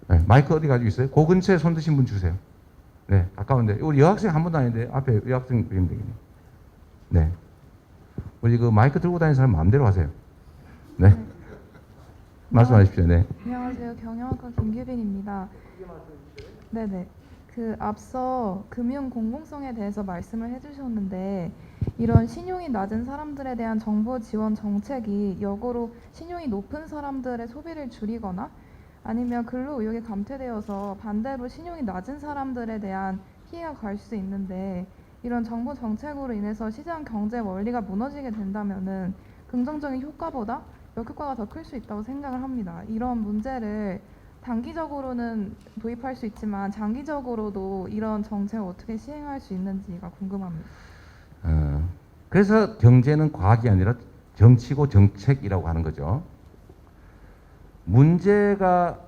네, 마이크 어디 가지고 있어요? 그 근처에 손 드신 분 주세요. 네, 가까운데 우리 여학생 한 분도 아닌데 앞에 여학생 그리면 되겠네. 네, 우리 그 마이크 들고 다니는 사람 마음대로 하세요. 네, 말씀하십시오. 네. 안녕하세요. 경영학과 김규빈입니다. 네네. 앞서 금융 공공성에 대해서 말씀을 해주셨는데 이런 신용이 낮은 사람들에 대한 정부 지원 정책이 역으로 신용이 높은 사람들의 소비를 줄이거나 아니면 근로 의욕이 감퇴되어서 반대로 신용이 낮은 사람들에 대한 피해가 갈 수 있는데 이런 정부 정책으로 인해서 시장 경제 원리가 무너지게 된다면은 긍정적인 효과보다 역효과가 더 클 수 있다고 생각을 합니다. 이런 문제를 단기적으로는 도입할 수 있지만 장기적으로도 이런 정책을 어떻게 시행할 수 있는지가 궁금합니다. 그래서 경제는 과학이 아니라 정치고 정책이라고 하는 거죠. 문제가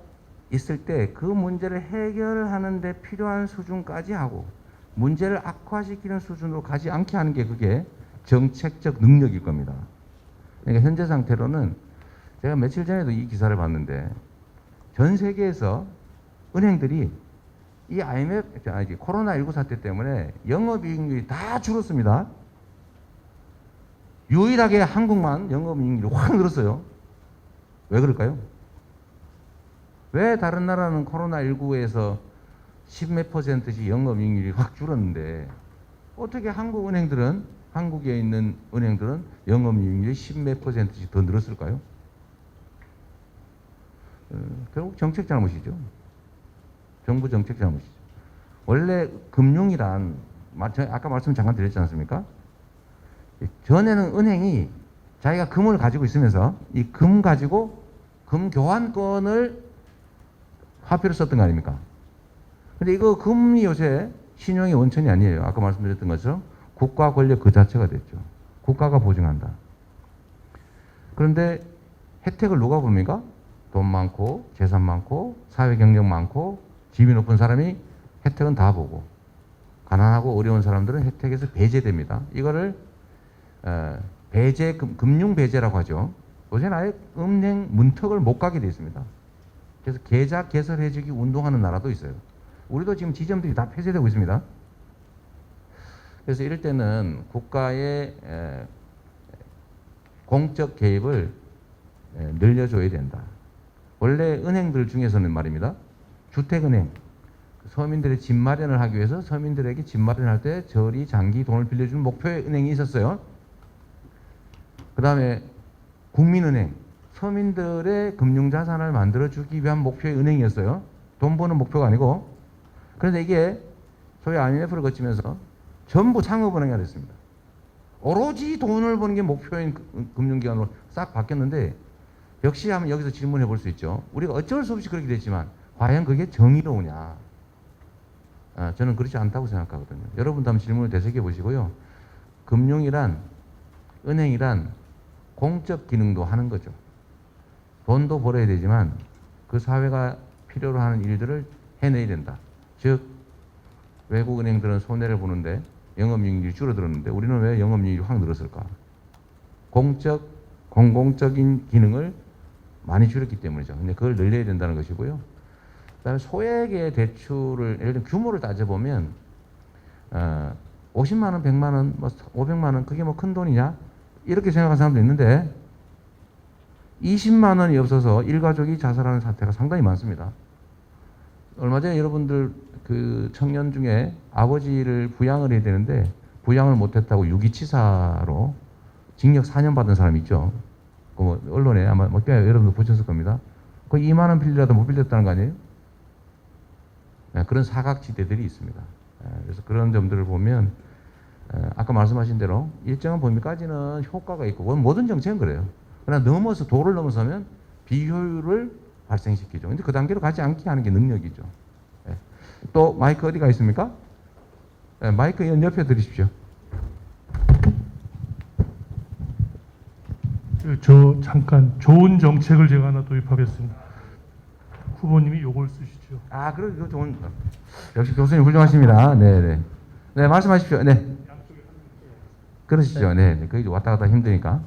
있을 때 그 문제를 해결하는 데 필요한 수준까지 하고 문제를 악화시키는 수준으로 가지 않게 하는 게 그게 정책적 능력일 겁니다. 그러니까 현재 상태로는 제가 며칠 전에도 이 기사를 봤는데 전 세계에서 은행들이 이 코로나19 사태 때문에 영업이익률이 다 줄었습니다. 유일하게 한국만 영업이익률이 확 늘었어요. 왜 그럴까요? 왜 다른 나라는 코로나19에서 10몇 %씩 영업이익률이 확 줄었는데 어떻게 한국에 있는 은행들은 영업이익률이 10몇 %씩 더 늘었을까요? 결국 정책 잘못이죠. 정부 정책 잘못이죠. 원래 금융이란 아까 말씀 잠깐 드렸지 않습니까? 전에는 은행이 자기가 금을 가지고 있으면서 이 금 가지고 금 교환권을 화폐로 썼던 거 아닙니까? 근데 이거 금이 요새 신용의 원천이 아니에요. 아까 말씀드렸던 것처럼 국가 권력 그 자체가 됐죠. 국가가 보증한다. 그런데 혜택을 누가 봅니까? 돈 많고 재산 많고 사회 경력 많고 집이 높은 사람이 혜택은 다 보고 가난하고 어려운 사람들은 혜택에서 배제됩니다. 이거를 금융 배제라고 하죠. 요새는 아예 은행 문턱을 못 가게 돼 있습니다. 그래서 계좌 개설해주기 운동하는 나라도 있어요. 우리도 지금 지점들이 다 폐쇄되고 있습니다. 그래서 이럴 때는 국가의 공적 개입을 늘려줘야 된다. 원래 은행들 중에서는 말입니다. 주택은행, 서민들의 집 마련을 하기 위해서 서민들에게 집 마련할 때 저리 장기 돈을 빌려주는 목표의 은행이 있었어요. 그 다음에 국민은행, 서민들의 금융자산을 만들어주기 위한 목표의 은행이었어요. 돈 버는 목표가 아니고. 그런데 이게 소위 IMF를 거치면서 전부 상업은행이 됐습니다. 오로지 돈을 버는 게 목표인 금융기관으로 싹 바뀌었는데 역시 한번 여기서 질문해 볼 수 있죠. 우리가 어쩔 수 없이 그렇게 됐지만 과연 그게 정의로우냐? 저는 그렇지 않다고 생각하거든요. 여러분도 한번 질문을 되새겨 보시고요. 금융이란, 은행이란 공적 기능도 하는 거죠. 돈도 벌어야 되지만 그 사회가 필요로 하는 일들을 해내야 된다. 즉 외국 은행들은 손해를 보는데 영업이익률이 줄어들었는데 우리는 왜 영업이익률이 확 늘었을까? 공공적인 기능을 많이 줄였기 때문이죠. 근데 그걸 늘려야 된다는 것이고요. 그다음에 소액의 대출을 예를 들어 규모를 따져보면 50만 원, 100만 원, 500만 원 그게 뭐 큰 돈이냐? 이렇게 생각하는 사람도 있는데 20만 원이 없어서 일가족이 자살하는 사태가 상당히 많습니다. 얼마 전에 여러분들 그 청년 중에 아버지를 부양을 해야 되는데 부양을 못했다고 유기치사로 징역 4년 받은 사람 있죠. 그 언론에 아마 여러분도 보셨을 겁니다. 그 2만 원 빌리라도 못 빌렸다는 거 아니에요? 그런 사각지대들이 있습니다. 그래서 그런 점들을 보면 아까 말씀하신 대로 일정한 범위까지는 효과가 있고 모든 정책은 그래요. 그러나 도를 넘어서면 비효율을 발생시키죠. 근데 그 단계로 가지 않게 하는 게 능력이죠. 또 마이크 어디가 있습니까? 마이크 옆에 들으십시오. 저 잠깐 좋은 정책을 제가 하나 도입하겠습니다. 후보님이 요걸 쓰시죠. 그리고 좋은 역시 교수님 훌륭하십니다. 네네. 네 말씀하십시오. 네. 그러시죠. 네. 거기 왔다 갔다 힘드니까.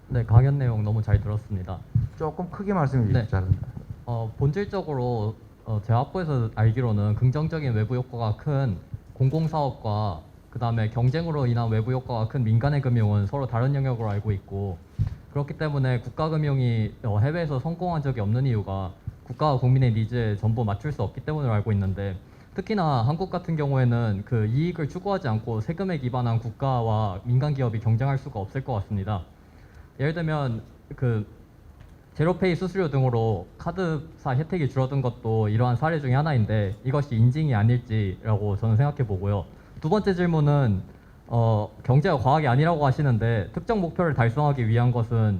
네, 강연 내용 너무 잘 들었습니다. 조금 크게 말씀해 주십시오. 네. 본질적으로 제 학부에서 알기로는 긍정적인 외부 효과가 큰 공공사업과 그 다음에 경쟁으로 인한 외부 효과가 큰 민간의 금융은 서로 다른 영역으로 알고 있고 그렇기 때문에 국가금융이 해외에서 성공한 적이 없는 이유가 국가와 국민의 니즈에 전부 맞출 수 없기 때문으로 알고 있는데 특히나 한국 같은 경우에는 그 이익을 추구하지 않고 세금에 기반한 국가와 민간 기업이 경쟁할 수가 없을 것 같습니다. 예를 들면 그 제로페이 수수료 등으로 카드사 혜택이 줄어든 것도 이러한 사례 중에 하나인데 이것이 인증이 아닐지라고 저는 생각해 보고요. 두 번째 질문은 경제가 과학이 아니라고 하시는데 특정 목표를 달성하기 위한 것은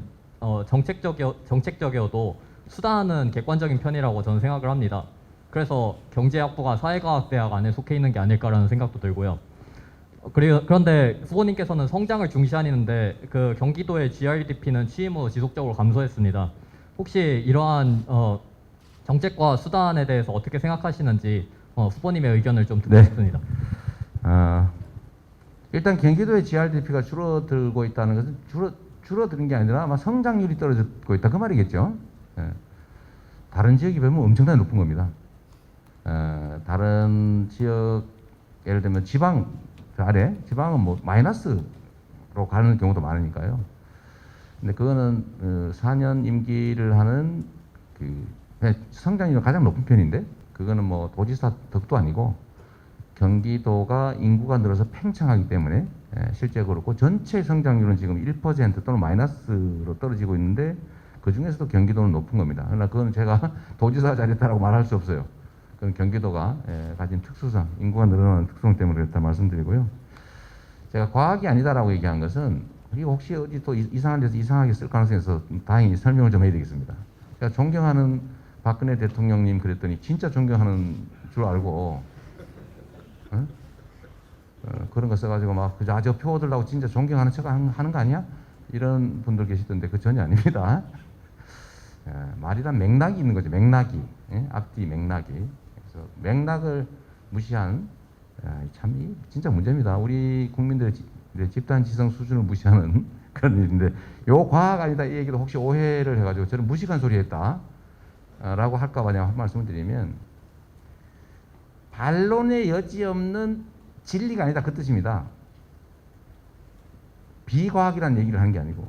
정책적이어도 수단은 객관적인 편이라고 저는 생각을 합니다. 그래서 경제학부가 사회과학대학 안에 속해 있는 게 아닐까라는 생각도 들고요. 그런데 후보님께서는 성장을 중시하는데 그 경기도의 GRDP는 취임 후 지속적으로 감소했습니다. 혹시 이러한 정책과 수단에 대해서 어떻게 생각하시는지 후보님의 의견을 좀 듣고 네. 싶습니다. 일단 경기도의 GRDP가 줄어들고 있다는 것은 줄어드는 게 아니라 아마 성장률이 떨어지고 있다 그 말이겠죠. 예. 다른 지역이 보면 엄청나게 높은 겁니다. 다른 지역 예를 들면 지방 아래 지방은 뭐 마이너스로 가는 경우도 많으니까요. 근데 그거는 4년 임기를 하는 성장률이 가장 높은 편인데 그거는 뭐 도지사 덕도 아니고 경기도가 인구가 늘어서 팽창하기 때문에 실제 그렇고 전체 성장률은 지금 1% 또는 마이너스로 떨어지고 있는데 그 중에서도 경기도는 높은 겁니다. 그러나 그건 제가 도지사 자리했다라고 말할 수 없어요. 그건 경기도가 가진 특수성, 인구가 늘어나는 특성 때문에 그렇다 말씀드리고요. 제가 과학이 아니다라고 얘기한 것은 이거 혹시 어디 또 이상한 데서 이상하게 쓸 가능성이 있어서 다행히 설명을 좀 해야 되겠습니다. 제가 존경하는 박근혜 대통령님 그랬더니 진짜 존경하는 줄 알고 그런 거 써가지고 막 그저 표 얻으려고 진짜 존경하는 척 하는 거 아니야? 이런 분들 계시던데 그 전혀 아닙니다. 말이란 맥락이 있는 거죠. 맥락이 앞뒤 맥락이. 그래서 맥락을 무시한 참 진짜 문제입니다. 우리 국민들의 집단 지성 수준을 무시하는 그런 일인데 요 과학 아니다 이 얘기도 혹시 오해를 해가지고 저는 무식한 소리 했다 라고 할까봐 한 말씀을 드리면 반론의 여지 없는 진리가 아니다 그 뜻입니다. 비과학이라는 얘기를 하는 게 아니고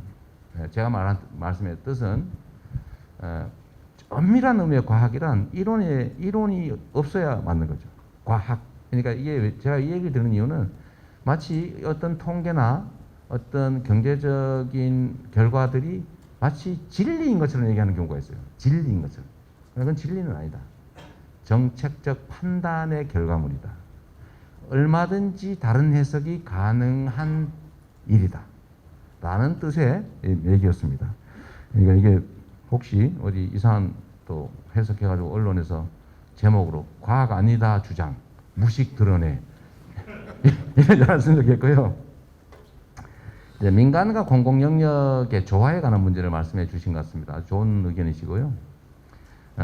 제가 말한 말씀의 뜻은 엄밀한 의미의 과학이란 이론이 없어야 맞는 거죠. 과학. 그러니까 이게 제가 이 얘기를 드는 이유는 마치 어떤 통계나 어떤 경제적인 결과들이 마치 진리인 것처럼 얘기하는 경우가 있어요. 진리인 것처럼. 그건 진리는 아니다. 정책적 판단의 결과물이다. 얼마든지 다른 해석이 가능한 일이다. 라는 뜻의 얘기였습니다. 그러니까 이게 혹시 어디 이상한 또 해석해가지고 언론에서 제목으로 과학 아니다 주장, 무식 드러내 이러지 않았으면 좋겠고요. 이제 민간과 공공 영역의 조화에 관한 문제를 말씀해 주신 것 같습니다. 아주 좋은 의견이시고요.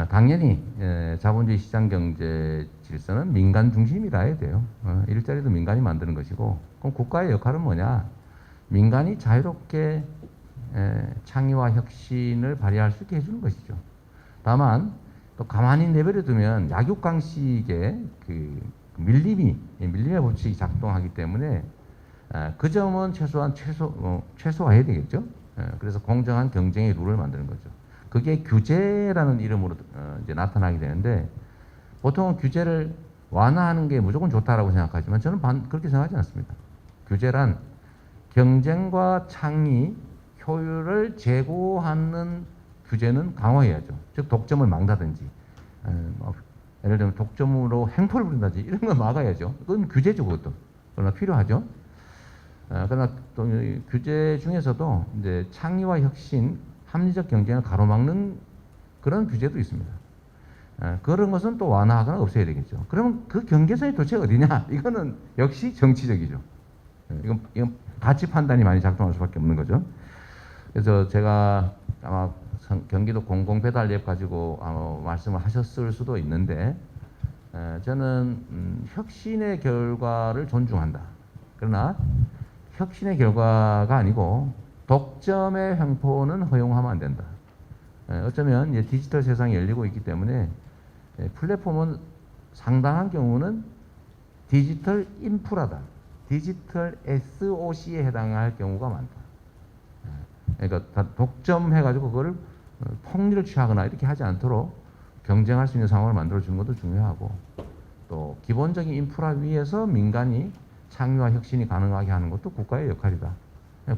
당연히 자본주의 시장 경제 질서는 민간 중심이라 해야 돼요. 일자리도 민간이 만드는 것이고 그럼 국가의 역할은 뭐냐? 민간이 자유롭게 창의와 혁신을 발휘할 수 있게 해주는 것이죠. 다만 또 가만히 내버려 두면 약육강식의 그 밀림의 법칙이 작동하기 때문에 그 점은 최소한 최소화해야 되겠죠. 그래서 공정한 경쟁의 룰을 만드는 거죠. 그게 규제라는 이름으로 이제 나타나게 되는데 보통은 규제를 완화하는 게 무조건 좋다라고 생각하지만 저는 그렇게 생각하지 않습니다. 규제란 경쟁과 창의, 효율을 제고하는 규제는 강화해야죠. 즉 독점을 막다든지 예를 들면 독점으로 행포를 부린다든지 이런 걸 막아야죠. 그건 규제죠. 그것도. 그러나 필요하죠. 그러나 또 규제 중에서도 이제 창의와 혁신, 합리적 경쟁을 가로막는 그런 규제도 있습니다. 그런 것은 또 완화하거나 없애야 되겠죠. 그러면 그 경계선이 도대체 어디냐? 이거는 역시 정치적이죠. 이건 가치 판단이 많이 작동할 수밖에 없는 거죠. 그래서 제가 아마 경기도 공공배달앱 가지고 아마 말씀을 하셨을 수도 있는데 저는 혁신의 결과를 존중한다. 그러나 혁신의 결과가 아니고 독점의 횡포는 허용하면 안 된다. 어쩌면 이제 디지털 세상이 열리고 있기 때문에 플랫폼은 상당한 경우는 디지털 인프라다. 디지털 SOC에 해당할 경우가 많다. 그러니까 독점해가지고 그거를 폭리를 취하거나 이렇게 하지 않도록 경쟁할 수 있는 상황을 만들어주는 것도 중요하고 또 기본적인 인프라 위에서 민간이 창의와 혁신이 가능하게 하는 것도 국가의 역할이다.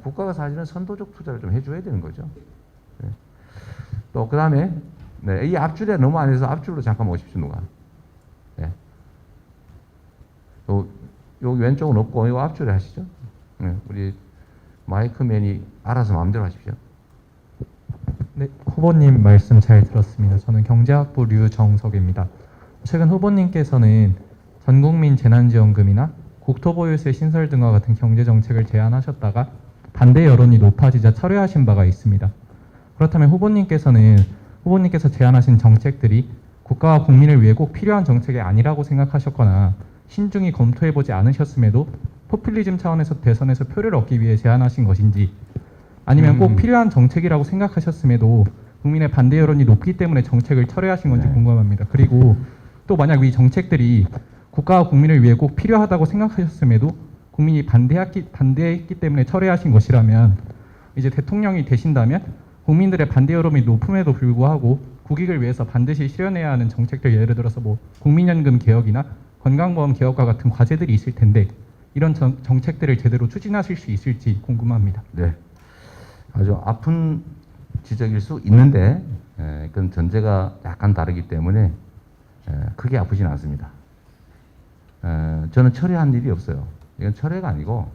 국가가 사실은 선도적 투자를 좀 해줘야 되는 거죠. 또 그 다음에 이 앞줄에 너무 안 해서 앞줄로 잠깐 오십시오. 누가. 여기 왼쪽은 없고 이 앞줄에 하시죠. 우리 마이크맨이 알아서 마음대로 하십시오. 네, 후보님 말씀 잘 들었습니다. 저는 경제학부 류정석입니다. 최근 후보님께서는 전국민 재난지원금이나 국토보유세 신설 등과 같은 경제정책을 제안하셨다가 반대 여론이 높아지자 철회하신 바가 있습니다. 그렇다면 후보님께서 제안하신 정책들이 국가와 국민을 위해 꼭 필요한 정책이 아니라고 생각하셨거나 신중히 검토해보지 않으셨음에도 포퓰리즘 차원에서 대선에서 표를 얻기 위해 제안하신 것인지, 아니면 꼭 필요한 정책이라고 생각하셨음에도 국민의 반대 여론이 높기 때문에 정책을 철회하신 건지 궁금합니다. 그리고 또 만약 이 정책들이 국가와 국민을 위해 꼭 필요하다고 생각하셨음에도 국민이 반대했기 때문에 철회하신 것이라면, 이제 대통령이 되신다면 국민들의 반대 여론이 높음에도 불구하고 국익을 위해서 반드시 실현해야 하는 정책들, 예를 들어서 뭐 국민연금 개혁이나 건강보험 개혁과 같은 과제들이 있을 텐데 이런 정책들을 제대로 추진하실 수 있을지 궁금합니다. 네, 아주 아픈 지적일 수 있는데 그건 전제가 약간 다르기 때문에 크게 아프진 않습니다. 저는 철회한 일이 없어요. 이건 철회가 아니고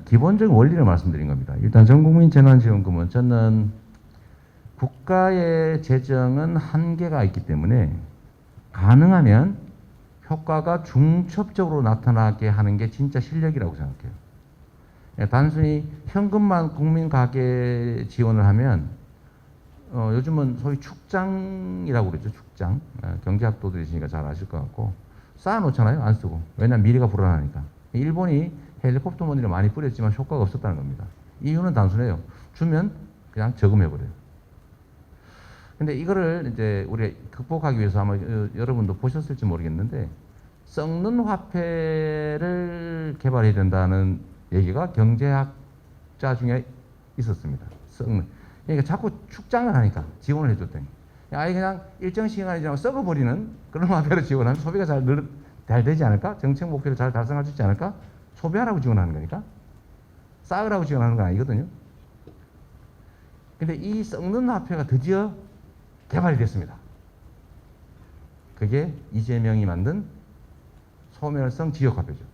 기본적인 원리를 말씀드린 겁니다. 일단 전국민 재난지원금은 저는 국가의 재정은 한계가 있기 때문에 가능하면 효과가 중첩적으로 나타나게 하는 게 진짜 실력이라고 생각해요. 단순히 현금만 국민 가계 지원을 하면 요즘은 소위 축장이라고 그러죠. 축장. 경제학도들이시니까 잘 아실 것 같고 쌓아놓잖아요. 안 쓰고. 왜냐하면 미래가 불안하니까. 일본이 헬리콥터 머니를 많이 뿌렸지만 효과가 없었다는 겁니다. 이유는 단순해요. 주면 그냥 저금해버려요. 근데 이거를 이제 우리 극복하기 위해서 아마 여러분도 보셨을지 모르겠는데 썩는 화폐를 개발해야 된다는 얘기가 경제학자 중에 있었습니다. 썩는. 그러니까 자꾸 축장을 하니까 지원을 해줬더니 아예 그냥 일정 시간이 지나면 썩어버리는 그런 화폐로 지원하면 소비가 잘 되지 않을까? 정책 목표를 잘 달성할 수 있지 않을까? 소비하라고 지원하는 거니까. 쌓으라고 지원하는 건 아니거든요. 근데 이 썩는 화폐가 드디어 개발이 됐습니다. 그게 이재명이 만든 소멸성 지역화폐죠.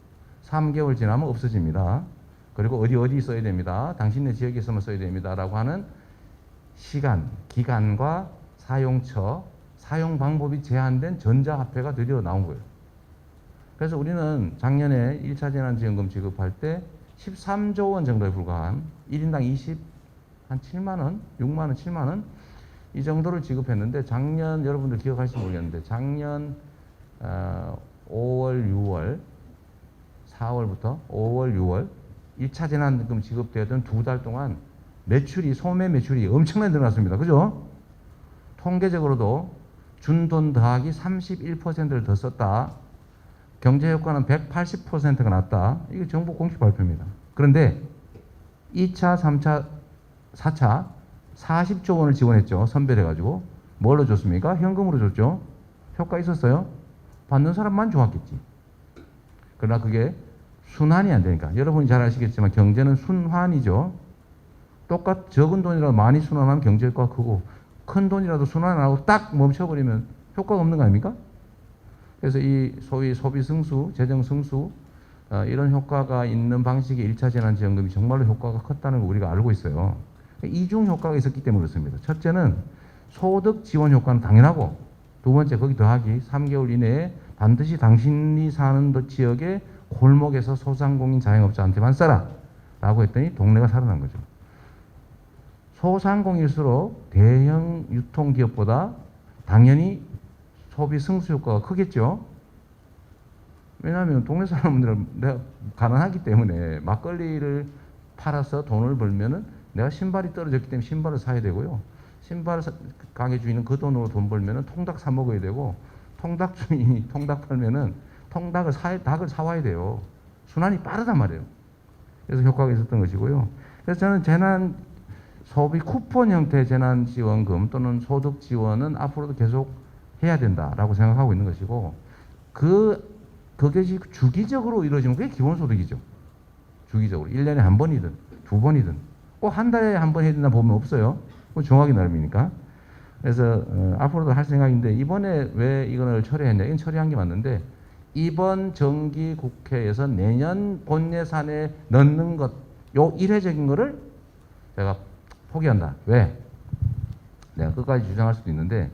3개월 지나면 없어집니다. 그리고 어디 써야 됩니다. 당신네 지역에서만 써야 됩니다. 라고 하는 시간, 기간과 사용처, 사용 방법이 제한된 전자화폐가 드디어 나온 거예요. 그래서 우리는 작년에 1차 재난지원금 지급할 때 13조 원 정도에 불과한 1인당 한 7만 원, 6만 원, 7만 원 이 정도를 지급했는데 작년 여러분들 기억하실지 모르겠는데 작년 5월, 6월, 4월부터 5월, 6월 1차 재난지원금 지급되던 2달 동안 소매 매출이 엄청나게 늘어났습니다. 그죠? 통계적으로도 준 돈 더하기 31%를 더 썼다. 경제 효과는 180%가 났다. 이게 정부 공식 발표입니다. 그런데 2차, 3차, 4차 40조 원을 지원했죠. 선별해가지고. 뭘로 줬습니까? 현금으로 줬죠. 효과 있었어요? 받는 사람만 좋았겠지. 그러나 그게 순환이 안 되니까. 여러분이 잘 아시겠지만 경제는 순환이죠. 적은 돈이라도 많이 순환하면 경제 효과가 크고 큰 돈이라도 순환 안 하고 딱 멈춰버리면 효과가 없는 거 아닙니까? 그래서 이 소위 소비 승수, 재정 승수 이런 효과가 있는 방식의 1차 재난지원금이 정말로 효과가 컸다는 거 우리가 알고 있어요. 이중 효과가 있었기 때문에 그렇습니다. 첫째는 소득 지원 효과는 당연하고 두 번째 거기 더하기 3개월 이내에 반드시 당신이 사는 지역의 골목에서 소상공인 자영업자한테만 써라 라고 했더니 동네가 살아난 거죠. 소상공일수록 대형 유통기업보다 당연히 소비 승수 효과가 크겠죠. 왜냐하면 동네 사람들은 내가 가난하기 때문에 막걸리를 팔아서 돈을 벌면은 내가 신발이 떨어졌기 때문에 신발을 사야 되고요. 신발 가게 주인은 그 돈으로 돈 벌면은 통닭 사 먹어야 되고 통닭 주인이 통닭 팔면은 닭을 사와야 돼요. 순환이 빠르단 말이에요. 그래서 효과가 있었던 것이고요. 그래서 저는 재난 소비 쿠폰 형태의 재난지원금 또는 소득지원은 앞으로도 계속 해야 된다라고 생각하고 있는 것이고 그것이 주기적으로 이루어지면 그게 기본소득이죠. 주기적으로 1년에 한 번이든 두 번이든 꼭 한 달에 한 번 해야 된다 보면 없어요. 정확히 나름이니까. 그래서 앞으로도 할 생각인데 이번에 왜 이걸 철회했냐. 이건 철회한 게 맞는데 이번 정기 국회에서 내년 본 예산에 넣는 것, 요 이례적인 거를 제가 포기한다. 왜? 내가 끝까지 주장할 수도 있는데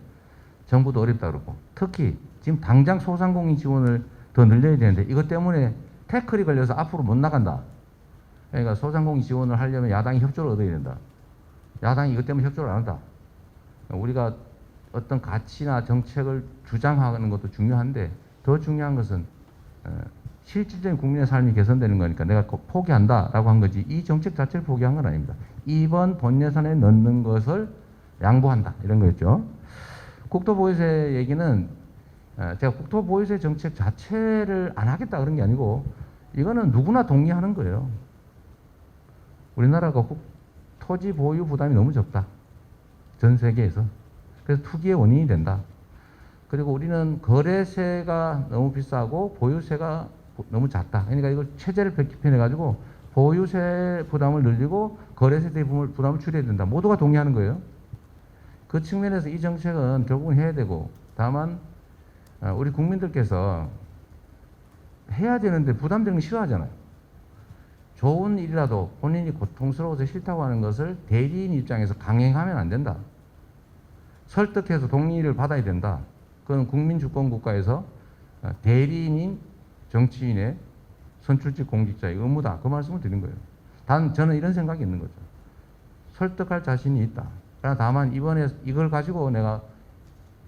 정부도 어렵다 그러고, 특히 지금 당장 소상공인 지원을 더 늘려야 되는데 이것 때문에 태클이 걸려서 앞으로 못 나간다. 그러니까 소상공인 지원을 하려면 야당이 협조를 얻어야 된다. 야당이 이것 때문에 협조를 안 한다. 우리가 어떤 가치나 정책을 주장하는 것도 중요한데 더 중요한 것은 실질적인 국민의 삶이 개선되는 거니까 내가 포기한다라고 한 거지, 이 정책 자체를 포기한 건 아닙니다. 이번 본 예산에 넣는 것을 양보한다, 이런 거였죠. 국토보유세 얘기는 제가 국토보유세 정책 자체를 안 하겠다 그런 게 아니고 이거는 누구나 동의하는 거예요. 우리나라가 토지 보유 부담이 너무 적다, 전 세계에서. 그래서 투기의 원인이 된다. 그리고 우리는 거래세가 너무 비싸고 보유세가 너무 작다. 그러니까 이걸 체제를 개편해 가지고 보유세 부담을 늘리고 거래세 부담을 줄여야 된다. 모두가 동의하는 거예요. 그 측면에서 이 정책은 결국은 해야 되고, 다만 우리 국민들께서 해야 되는데 부담되는 거 싫어하잖아요. 좋은 일이라도 본인이 고통스러워서 싫다고 하는 것을 대리인 입장에서 강행하면 안 된다. 설득해서 동의를 받아야 된다. 그건 국민주권 국가에서 대리인인 정치인의 선출직 공직자의 의무다. 그 말씀을 드린 거예요. 단 저는 이런 생각이 있는 거죠. 설득할 자신이 있다. 그러나 다만 이번에 이걸 가지고 내가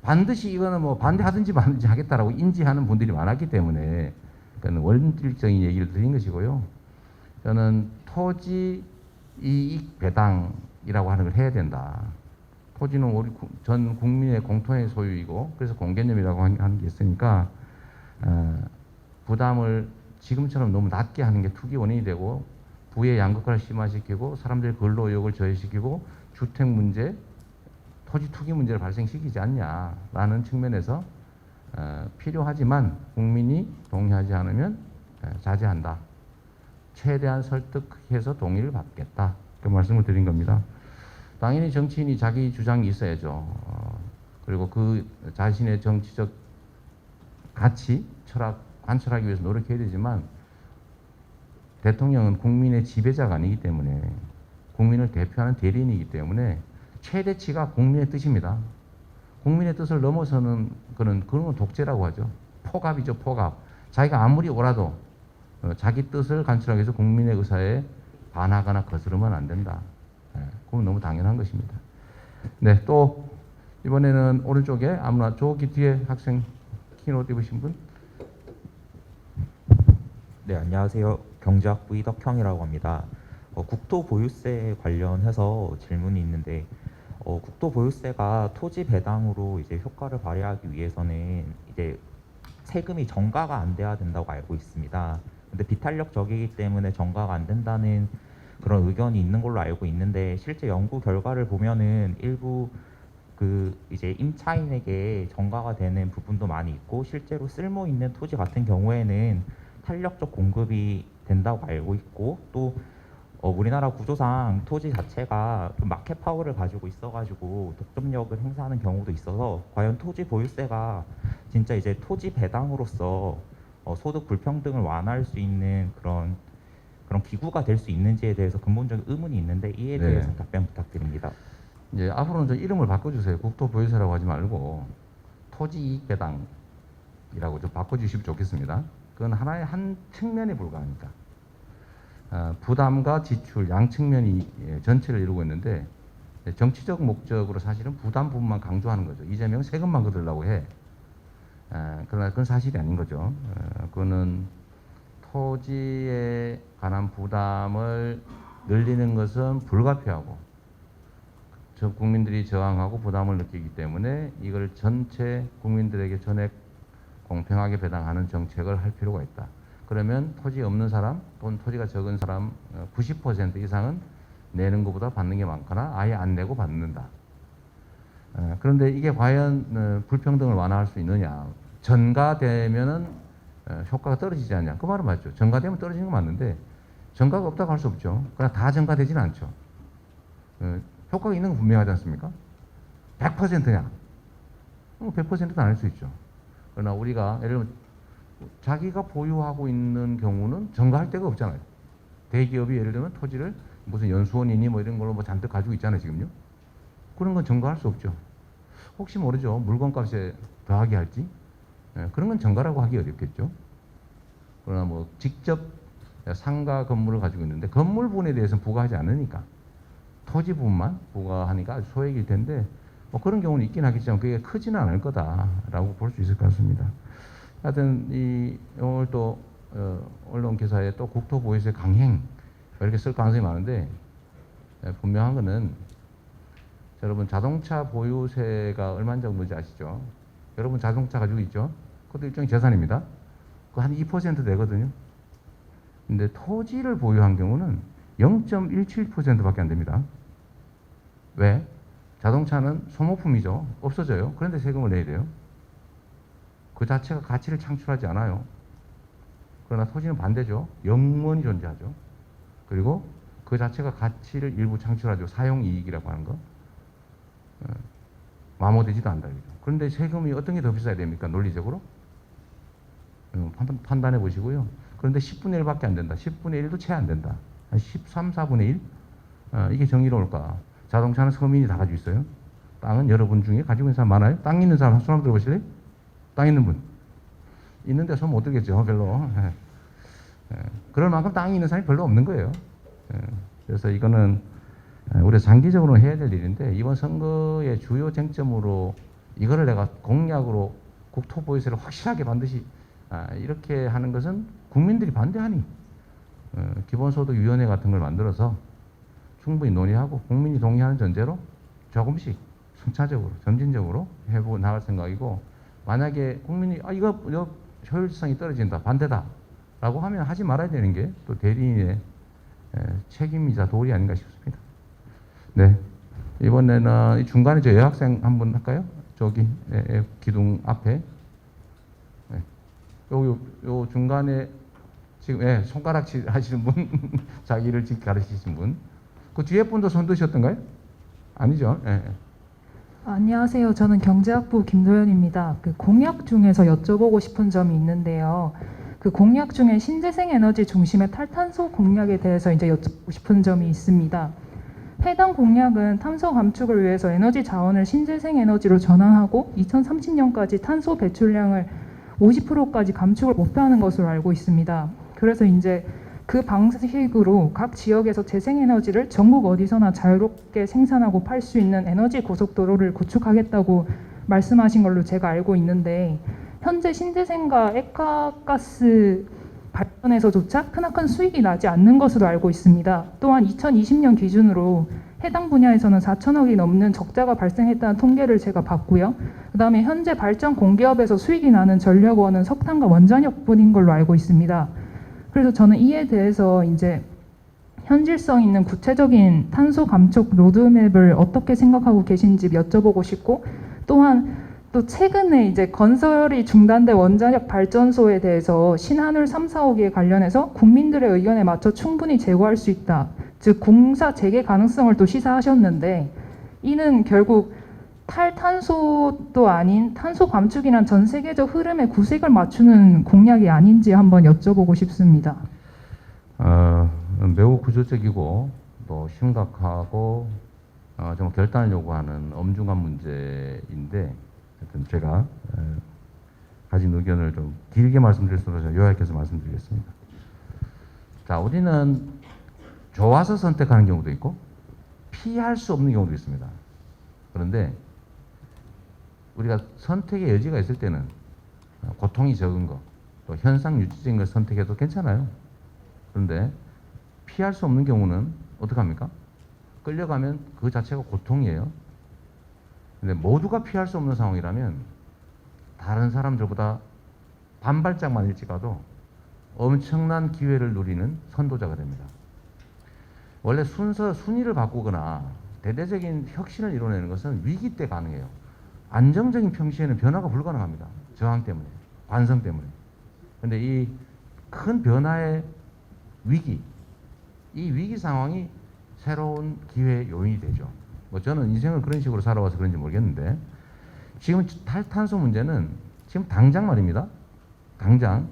반드시 이거는 뭐 반대하든지 말든지 하겠다라고 인지하는 분들이 많았기 때문에 그건 원칙적인 얘기를 드린 것이고요. 저는 토지 이익 배당이라고 하는 걸 해야 된다. 토지는 우리 전 국민의 공통의 소유이고, 그래서 공개념이라고 하는 게 있으니까 부담을 지금처럼 너무 낮게 하는 게 투기 원인이 되고 부의 양극화를 심화시키고 사람들의 근로 의욕을 저해시키고 주택 문제, 토지 투기 문제를 발생시키지 않냐라는 측면에서 필요하지만 국민이 동의하지 않으면 자제한다. 최대한 설득해서 동의를 받겠다. 그 말씀을 드린 겁니다. 당연히 정치인이 자기 주장이 있어야죠. 그리고 그 자신의 정치적 가치, 철학 관철하기 위해서 노력해야 되지만 대통령은 국민의 지배자가 아니기 때문에, 국민을 대표하는 대리인이기 때문에 최대치가 국민의 뜻입니다. 국민의 뜻을 넘어서는 그런 건 독재라고 하죠. 포갑이죠, 포갑. 자기가 아무리 옳아도 자기 뜻을 관철하기 위해서 국민의 의사에 반하거나 거스르면 안 된다. 그건 너무 당연한 것입니다. 네, 또 이번에는 오른쪽에 아무나 저기 뒤에 학생 키노트 입으신 분. 네, 안녕하세요. 경제학부 이덕형이라고 합니다. 국토보유세 관련해서 질문이 있는데, 국토보유세가 토지 배당으로 이제 효과를 발휘하기 위해서는 이제 세금이 전가가 안 돼야 된다고 알고 있습니다. 근데 비탄력적이기 때문에 전가가 안 된다는 그런 의견이 있는 걸로 알고 있는데, 실제 연구 결과를 보면은 일부 그 이제 임차인에게 전가가 되는 부분도 많이 있고, 실제로 쓸모 있는 토지 같은 경우에는 탄력적 공급이 된다고 알고 있고, 또 우리나라 구조상 토지 자체가 좀 마켓 파워를 가지고 있어가지고 독점력을 행사하는 경우도 있어서, 과연 토지 보유세가 진짜 이제 토지 배당으로서 소득 불평등을 완화할 수 있는 그런 기구가 될 수 있는지에 대해서 근본적인 의문이 있는데, 이에 대해서 네. 답변 부탁드립니다. 이제 앞으로는 저 이름을 바꿔주세요. 국토보유세라고 하지 말고 토지이익배당이라고 좀 바꿔주시면 좋겠습니다. 그건 하나의 한 측면에 불과하니까. 부담과 지출 양 측면이 전체를 이루고 있는데, 정치적 목적으로 사실은 부담 부분만 강조하는 거죠. 이재명은 세금만 거두려고 해. 그러나 그건 사실이 아닌 거죠. 그거는 토지에 관한 부담을 늘리는 것은 불가피하고 국민들이 저항하고 부담을 느끼기 때문에 이걸 전체 국민들에게 전액 공평하게 배당하는 정책을 할 필요가 있다. 그러면 토지 없는 사람 또는 토지가 적은 사람 90% 이상은 내는 것보다 받는 게 많거나 아예 안 내고 받는다. 그런데 이게 과연 불평등을 완화할 수 있느냐. 전가되면은 효과가 떨어지지 않냐. 그 말은 맞죠. 전가되면 떨어지는 건 맞는데 전가가 없다고 할 수 없죠. 그러나 다 전가되지는 않죠. 효과가 있는 건 분명하지 않습니까? 100%냐? 100%는 아닐 수 있죠. 그러나 우리가 예를 들면 자기가 보유하고 있는 경우는 전가할 데가 없잖아요. 대기업이 예를 들면 토지를 무슨 연수원이니 뭐 이런 걸로 뭐 잔뜩 가지고 있잖아요, 지금요. 그런 건 전가할 수 없죠. 혹시 모르죠. 물건값에 더하기 할지. 예, 그런 건 전가라고 하기 어렵겠죠. 그러나 뭐 직접 상가 건물을 가지고 있는데 건물 부분에 대해서는 부과하지 않으니까 토지 부분만 부과하니까 아주 소액일 텐데 뭐 그런 경우는 있긴 하겠지만 그게 크지는 않을 거다라고 볼 수 있을 것 같습니다. 하여튼 이 오늘 또 언론 기사에 또 국토보유세 강행 이렇게 쓸 가능성이 많은데 분명한 거는 여러분 자동차 보유세가 얼마 정도인지 아시죠? 여러분 자동차 가지고 있죠? 그것도 일종의 재산입니다. 그거 한 2% 되거든요. 근데 토지를 보유한 경우는 0.17%밖에 안 됩니다. 왜? 자동차는 소모품이죠. 없어져요. 그런데 세금을 내야 돼요. 그 자체가 가치를 창출하지 않아요. 그러나 토지는 반대죠. 영원히 존재하죠. 그리고 그 자체가 가치를 일부 창출하죠. 사용이익이라고 하는 거. 마모되지도 않다. 그런데 세금이 어떤 게 더 비싸야 됩니까? 논리적으로? 판단해 보시고요. 그런데 10분의 1밖에 안 된다. 10분의 1도 채 안 된다. 한 13, 4분의 1? 이게 정의로울까? 자동차는 서민이 다 가지고 있어요. 땅은 여러분 중에 가지고 있는 사람 많아요? 땅 있는 사람 손 한번 들어보실래요? 땅 있는 분. 있는데 손 못 들겠죠, 별로. 그럴 만큼 땅이 있는 사람이 별로 없는 거예요. 그래서 이거는 우리가 장기적으로 해야 될 일인데 이번 선거의 주요 쟁점으로 이거를 내가 공약으로 국토보유세를 확실하게 반드시 이렇게 하는 것은 국민들이 반대하니 기본소득위원회 같은 걸 만들어서 충분히 논의하고 국민이 동의하는 전제로 조금씩 순차적으로 점진적으로 해보고 나갈 생각이고 만약에 국민이 이거 효율성이 떨어진다 반대다 라고 하면 하지 말아야 되는 게 또 대리인의 책임이자 도리 아닌가 싶습니다. 네, 이번에는 이 중간에 저 여학생 한번 할까요? 저기 기둥 앞에 요 중간에 지금 손가락질 하시는 분 자기를 지금 가르치신 분 그 뒤에 분도 손 드셨던가요? 아니죠? 안녕하세요. 저는 경제학부 김도연입니다. 그 공약 중에서 여쭤보고 싶은 점이 있는데요. 그 공약 중에 신재생 에너지 중심의 탈탄소 공약에 대해서 이제 여쭤보고 싶은 점이 있습니다. 해당 공약은 탄소 감축을 위해서 에너지 자원을 신재생 에너지로 전환하고 2030년까지 탄소 배출량을 50%까지 감축을 목표하는 것으로 알고 있습니다. 그래서 이제 그 방식으로 각 지역에서 재생에너지를 전국 어디서나 자유롭게 생산하고 팔 수 있는 에너지 고속도로를 구축하겠다고 말씀하신 걸로 제가 알고 있는데 현재 신재생과 액화가스 발전에서조차 크나큰 수익이 나지 않는 것으로 알고 있습니다. 또한 2020년 기준으로 해당 분야에서는 4천억이 넘는 적자가 발생했다는 통계를 제가 봤고요. 그 다음에 현재 발전 공기업에서 수익이 나는 전력원은 석탄과 원자력뿐인 걸로 알고 있습니다. 그래서 저는 이에 대해서 이제 현실성 있는 구체적인 탄소 감축 로드맵을 어떻게 생각하고 계신지 여쭤보고 싶고 또한 또 최근에 이제 건설이 중단된 원자력 발전소에 대해서 신한울 3, 4호기에 관련해서 국민들의 의견에 맞춰 충분히 재고할 수 있다. 즉 공사 재개 가능성을 또 시사하셨는데 이는 결국 탈탄소도 아닌 탄소 감축이란 전 세계적 흐름에 구색을 맞추는 공약이 아닌지 한번 여쭤보고 싶습니다. 매우 구조적이고 또 심각하고 정말 결단을 요구하는 엄중한 문제인데 하여튼 제가 가진 의견을 좀 길게 말씀드릴 수 없어서 요약해서 말씀드리겠습니다. 자, 우리는 좋아서 선택하는 경우도 있고 피할 수 없는 경우도 있습니다. 그런데 우리가 선택의 여지가 있을 때는 고통이 적은 거, 또 현상 유지적인 걸 선택해도 괜찮아요. 그런데 피할 수 없는 경우는 어떡합니까? 끌려가면 그 자체가 고통이에요. 근데 모두가 피할 수 없는 상황이라면 다른 사람들보다 반발짝만 일찍 가도 엄청난 기회를 누리는 선도자가 됩니다. 원래 순위를 바꾸거나 대대적인 혁신을 이뤄내는 것은 위기 때 가능해요. 안정적인 평시에는 변화가 불가능합니다. 저항 때문에, 관성 때문에. 그런데 이 큰 변화의 위기, 이 위기 상황이 새로운 기회의 요인이 되죠. 뭐 저는 인생을 그런 식으로 살아와서 그런지 모르겠는데 지금 탈탄소 문제는 지금 당장 말입니다. 당장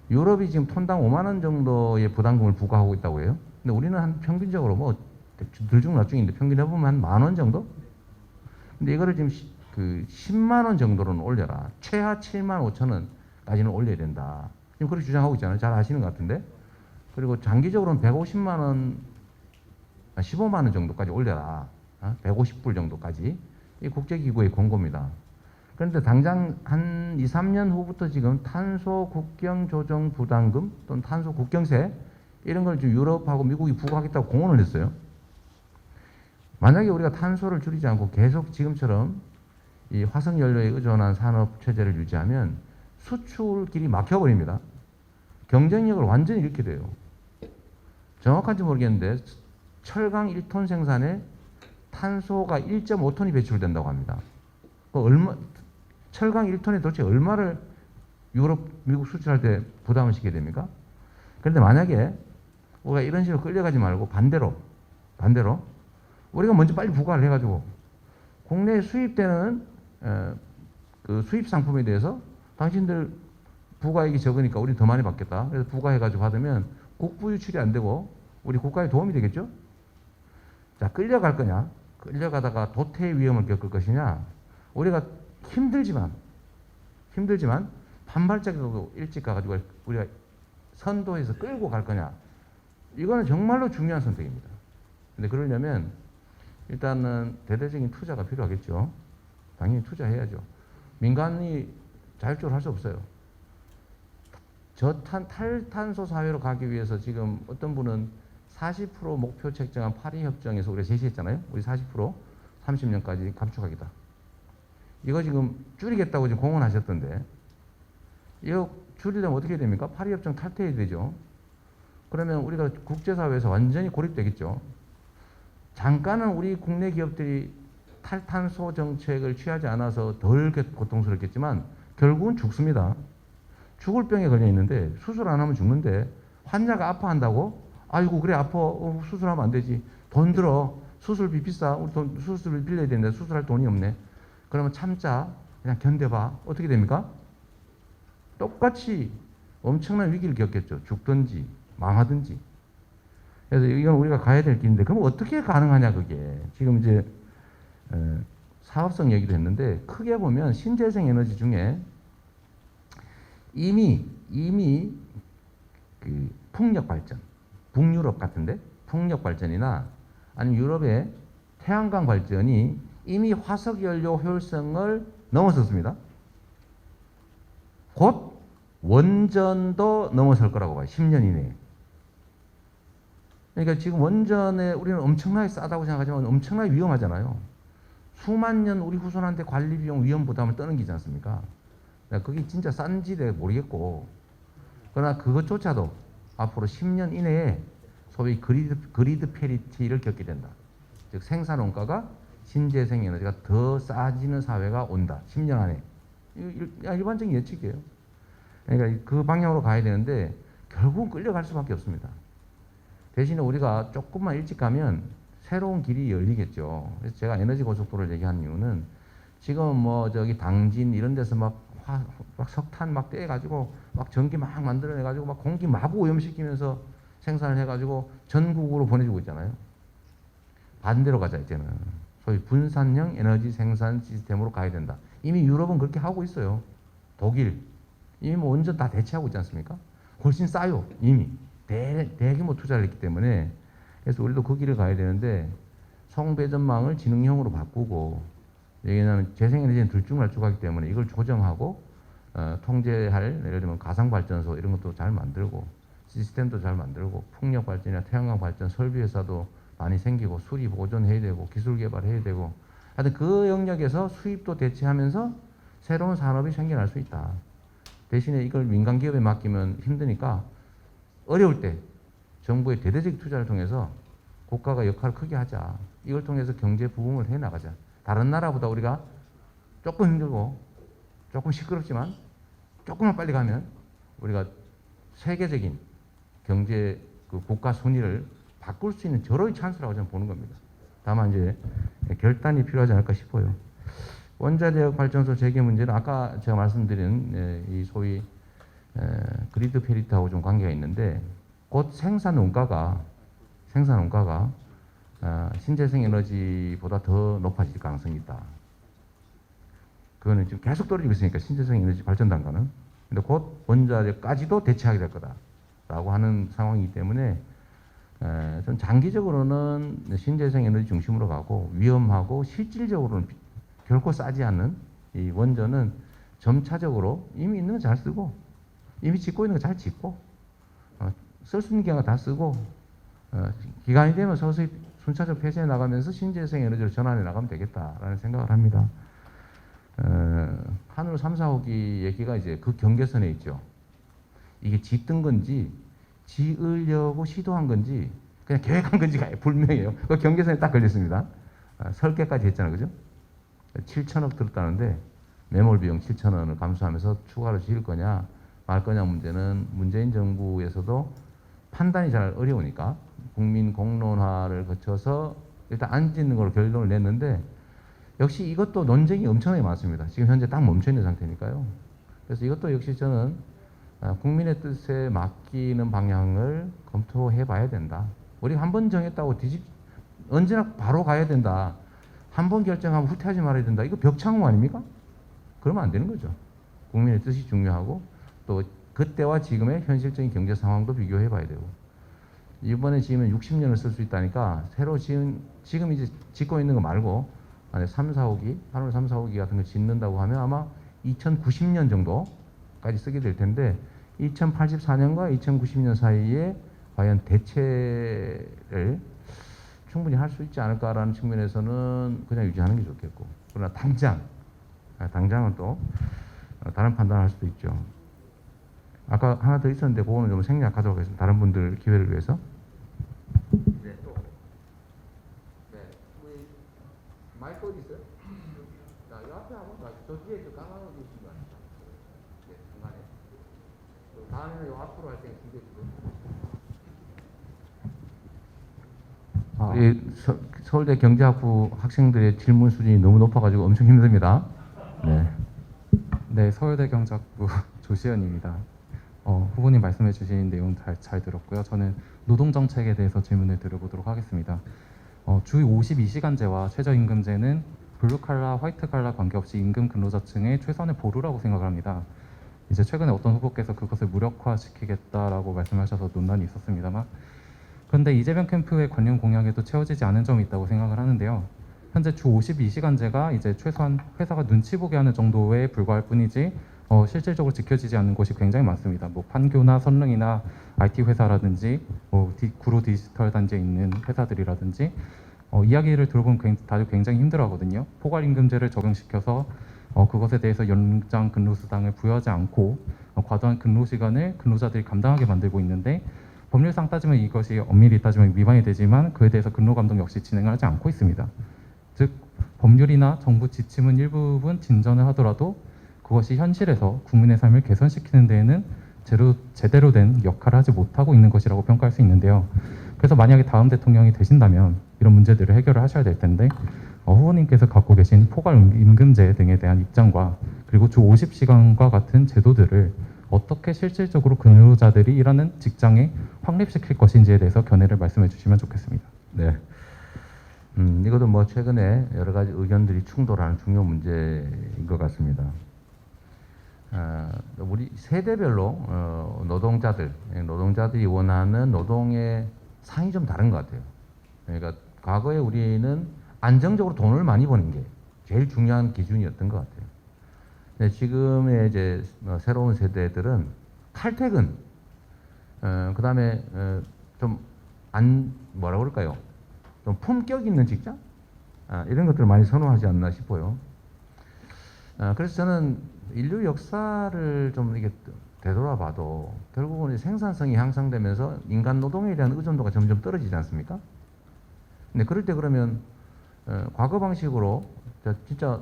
유럽이 지금 톤당 5만 원 정도의 부담금을 부과하고 있다고 해요. 근데 우리는 한 평균적으로 뭐 들중날중인데 평균 해보면 한 10,000원 정도? 근데 이거를 지금 그 10만 원 정도로는 올려라. 최하 75,000원까지는 올려야 된다. 지금 그렇게 주장하고 있잖아요. 잘 아시는 것 같은데. 그리고 장기적으로는 150만 원, 15만 원 정도까지 올려라. 150불 정도까지. 이 국제기구의 권고입니다. 그런데 당장 한 2, 3년 후부터 지금 탄소 국경 조정 부담금 또는 탄소 국경세 이런 걸 지금 유럽하고 미국이 부과하겠다고 공언을 했어요. 만약에 우리가 탄소를 줄이지 않고 계속 지금처럼 이 화석 연료에 의존한 산업 체제를 유지하면 수출길이 막혀버립니다. 경쟁력을 완전히 잃게 돼요. 정확한지 모르겠는데 철강 1톤 생산에 탄소가 1.5톤이 배출된다고 합니다. 철강 1톤에 도대체 얼마를 유럽, 미국 수출할 때 부담을 시켜야 됩니까? 그런데 만약에 우리가 이런 식으로 끌려가지 말고 반대로 우리가 먼저 빨리 부과를 해가지고 국내에 수입되는 그 수입 상품에 대해서 당신들 부가액이 적으니까 우리 더 많이 받겠다. 그래서 부과해가지고 받으면 국부 유출이 안 되고 우리 국가에 도움이 되겠죠? 자, 끌려갈 거냐? 끌려가다가 도태의 위험을 겪을 것이냐? 우리가 힘들지만 반발적으로 일찍 가가지고 우리가 선도해서 끌고 갈 거냐? 이거는 정말로 중요한 선택입니다. 근데 그러려면 일단은 대대적인 투자가 필요하겠죠. 당연히 투자해야죠. 민간이 자율적으로 할 수 없어요. 탈탄소 사회로 가기 위해서 지금 어떤 분은 40% 목표 책정한 파리 협정에서 우리가 제시했잖아요. 우리 40% 30년까지 감축하겠다. 이거 지금 줄이겠다고 지금 공언하셨던데 이거 줄이려면 어떻게 됩니까? 파리 협정 탈퇴해야 되죠. 그러면 우리가 국제사회에서 완전히 고립되겠죠. 잠깐은 우리 국내 기업들이 탈탄소 정책을 취하지 않아서 덜 고통스럽겠지만 결국은 죽습니다. 죽을 병에 걸려 있는데 수술 안 하면 죽는데 환자가 아파한다고? 아이고 그래 아파 수술하면 안 되지. 돈 들어 수술비 비싸 우리 돈 수술비 빌려야 되는데 수술할 돈이 없네. 그러면 참자 그냥 견뎌봐. 어떻게 됩니까? 똑같이 엄청난 위기를 겪겠죠. 죽든지 망하든지. 그래서 이건 우리가 가야 될 길인데 그럼 어떻게 가능하냐 그게. 지금 이제 사업성 얘기도 했는데 크게 보면 신재생 에너지 중에 이미 그 풍력 발전, 북유럽 같은데 풍력 발전이나 아니면 유럽의 태양광 발전이 이미 화석 연료 효율성을 넘어섰습니다. 곧 원전도 넘어설 거라고 봐요. 10년 이내에. 그러니까 지금 원전에 우리는 엄청나게 싸다고 생각하지만 엄청나게 위험하잖아요. 수만 년 우리 후손한테 관리 비용 위험 부담을 떠넘기지 않습니까? 그게 진짜 싼지도 모르겠고 그러나 그것조차도 앞으로 10년 이내에 소위 그리드 페리티를 겪게 된다. 즉 생산 원가가 신재생 에너지가 더 싸지는 사회가 온다. 10년 안에. 일반적인 예측이에요. 그러니까 그 방향으로 가야 되는데 결국은 끌려갈 수밖에 없습니다. 대신에 우리가 조금만 일찍 가면 새로운 길이 열리겠죠. 그래서 제가 에너지 고속도로를 얘기한 이유는 지금 뭐 저기 당진 이런 데서 막 석탄 막 떼가지고 막 전기 막 만들어내가지고 막 공기 마구 오염시키면서 생산을 해가지고 전국으로 보내주고 있잖아요. 반대로 가자 이제는. 소위 분산형 에너지 생산 시스템으로 가야 된다. 이미 유럽은 그렇게 하고 있어요. 독일 이미 뭐 원전 다 대체하고 있지 않습니까? 훨씬 싸요 이미. 대규모 투자를 했기 때문에. 그래서 우리도 그 길을 가야 되는데 송배전망을 지능형으로 바꾸고 왜냐하면 재생에너지는 들쭉날쭉하기 때문에 이걸 조정하고 통제할 예를 들면 가상발전소 이런 것도 잘 만들고 시스템도 잘 만들고 풍력 발전이나 태양광 발전 설비 회사도 많이 생기고 수립 보존해야 되고 기술 개발해야 되고 하여튼 그 영역에서 수입도 대체하면서 새로운 산업이 생겨날 수 있다. 대신에 이걸 민간 기업에 맡기면 힘드니까 어려울 때 정부의 대대적 투자를 통해서 국가가 역할을 크게 하자. 이걸 통해서 경제 부흥을 해 나가자. 다른 나라보다 우리가 조금 힘들고 조금 시끄럽지만 조금만 빨리 가면 우리가 세계적인 경제 그 국가 순위를 바꿀 수 있는 절호의 찬스라고 저는 보는 겁니다. 다만 이제 결단이 필요하지 않을까 싶어요. 원자력 발전소 재개 문제는 아까 제가 말씀드린 이 소위 그리드 페리트하고 좀 관계가 있는데 곧 생산 원가가 신재생 에너지보다 더 높아질 가능성이 있다. 그거는 지금 계속 떨어지고 있으니까 신재생 에너지 발전 단가는. 근데 곧 원자력까지도 대체하게 될 거다라고 하는 상황이기 때문에 좀 장기적으로는 신재생 에너지 중심으로 가고 위험하고 실질적으로는 결코 싸지 않는 이 원전은 점차적으로 이미 있는 거 잘 쓰고 이미 짓고 있는 거 잘 짓고 쓸 수 있는 기간 다 쓰고 기간이 되면 서서히 순차적으로 폐쇄해 나가면서 신재생 에너지로 전환해 나가면 되겠다라는 생각을 합니다. 한울 3, 4호기 얘기가 이제 그 경계선에 있죠. 이게 짓던 건지 지으려고 시도한 건지 그냥 계획한 건지가 불명해요. 그 경계선에 딱 걸렸습니다. 설계까지 했잖아요, 그죠? 7천억 들었다는데 매몰 비용 7천원을 감수하면서 추가로 지을 거냐 말 거냐 문제는 문재인 정부에서도 판단이 잘 어려우니까 국민 공론화를 거쳐서 일단 안 짓는 걸로 결론을 냈는데 역시 이것도 논쟁이 엄청나게 많습니다. 지금 현재 딱 멈춰 있는 상태니까요. 그래서 이것도 역시 저는 국민의 뜻에 맡기는 방향을 검토해 봐야 된다. 우리가 한 번 정했다고 언제나 바로 가야 된다. 한 번 결정하면 후퇴하지 말아야 된다. 이거 벽창호 아닙니까? 그러면 안 되는 거죠. 국민의 뜻이 중요하고 또 그때와 지금의 현실적인 경제 상황도 비교해 봐야 되고 이번에 지으면 60년을 쓸 수 있다니까 새로 지금 이제 짓고 있는 거 말고 만약 3, 4호기, 한울 3, 4호기 같은 거 짓는다고 하면 아마 2090년 정도까지 쓰게 될 텐데 2084년과 2090년 사이에 과연 대체를 충분히 할 수 있지 않을까라는 측면에서는 그냥 유지하는 게 좋겠고 그러나 당장은 또 다른 판단을 할 수도 있죠. 아까 하나 더 있었는데 그거는 좀 생략하도록 하겠습니다. 다른 분들 기회를 위해서. 네, 또. 네, 우리 마이크 어디 있어요? 자, 이 앞에 한번 저 뒤에 저 강화로 계신 거 아니에요? 네, 중간에. 다음에는 요 앞으로 할 때 준비해 주세요. 우리 서울대 경제학부 학생들의 질문 수준이 너무 높아가지고 엄청 힘듭니다. 네. 네, 서울대 경제학부 조시현입니다. 후보님 말씀해 주신 내용 잘 들었고요. 저는 노동정책에 대해서 질문을 드려보도록 하겠습니다. 주 52시간제와 최저임금제는 블루칼라, 화이트칼라 관계없이 임금 근로자층의 최선의 보루라고 생각을 합니다. 이제 최근에 어떤 후보께서 그것을 무력화시키겠다라고 말씀하셔서 논란이 있었습니다만 그런데 이재명 캠프의 관련 공약에도 채워지지 않은 점이 있다고 생각을 하는데요. 현재 주 52시간제가 이제 최소한 회사가 눈치 보게 하는 정도에 불과할 뿐이지 실질적으로 지켜지지 않는 곳이 굉장히 많습니다. 뭐 판교나 선릉이나 IT 회사라든지 구로 디지털 단지에 있는 회사들이라든지 이야기를 들어보면 다들 굉장히 힘들어하거든요. 포괄임금제를 적용시켜서 그것에 대해서 연장 근로수당을 부여하지 않고 과도한 근로시간을 근로자들이 감당하게 만들고 있는데 법률상 따지면 이것이 엄밀히 따지면 위반이 되지만 그에 대해서 근로감독 역시 진행을 하지 않고 있습니다. 즉 법률이나 정부 지침은 일부분 진전을 하더라도 그것이 현실에서 국민의 삶을 개선시키는 데에는 제대로 된 역할을 하지 못하고 있는 것이라고 평가할 수 있는데요. 그래서 만약에 다음 대통령이 되신다면 이런 문제들을 해결을 하셔야 될 텐데 후보님께서 갖고 계신 포괄임금제 등에 대한 입장과 그리고 주 50시간과 같은 제도들을 어떻게 실질적으로 근로자들이 일하는 직장에 확립시킬 것인지에 대해서 견해를 말씀해 주시면 좋겠습니다. 네. 이것도 뭐 최근에 여러 가지 의견들이 충돌하는 중요 문제인 것 같습니다. 우리 세대별로 노동자들이 원하는 노동의 상이 좀 다른 것 같아요. 그러니까 과거에 우리는 안정적으로 돈을 많이 버는 게 제일 중요한 기준이었던 것 같아요. 근데 지금의 이제 새로운 세대들은 칼퇴근, 그 다음에 좀 뭐라 그럴까요? 좀 품격 있는 직장? 이런 것들을 많이 선호하지 않나 싶어요. 그래서 저는 인류 역사를 좀 이게 되돌아봐도 결국은 생산성이 향상되면서 인간 노동에 대한 의존도가 점점 떨어지지 않습니까? 근데 그럴 때 그러면 과거 방식으로 진짜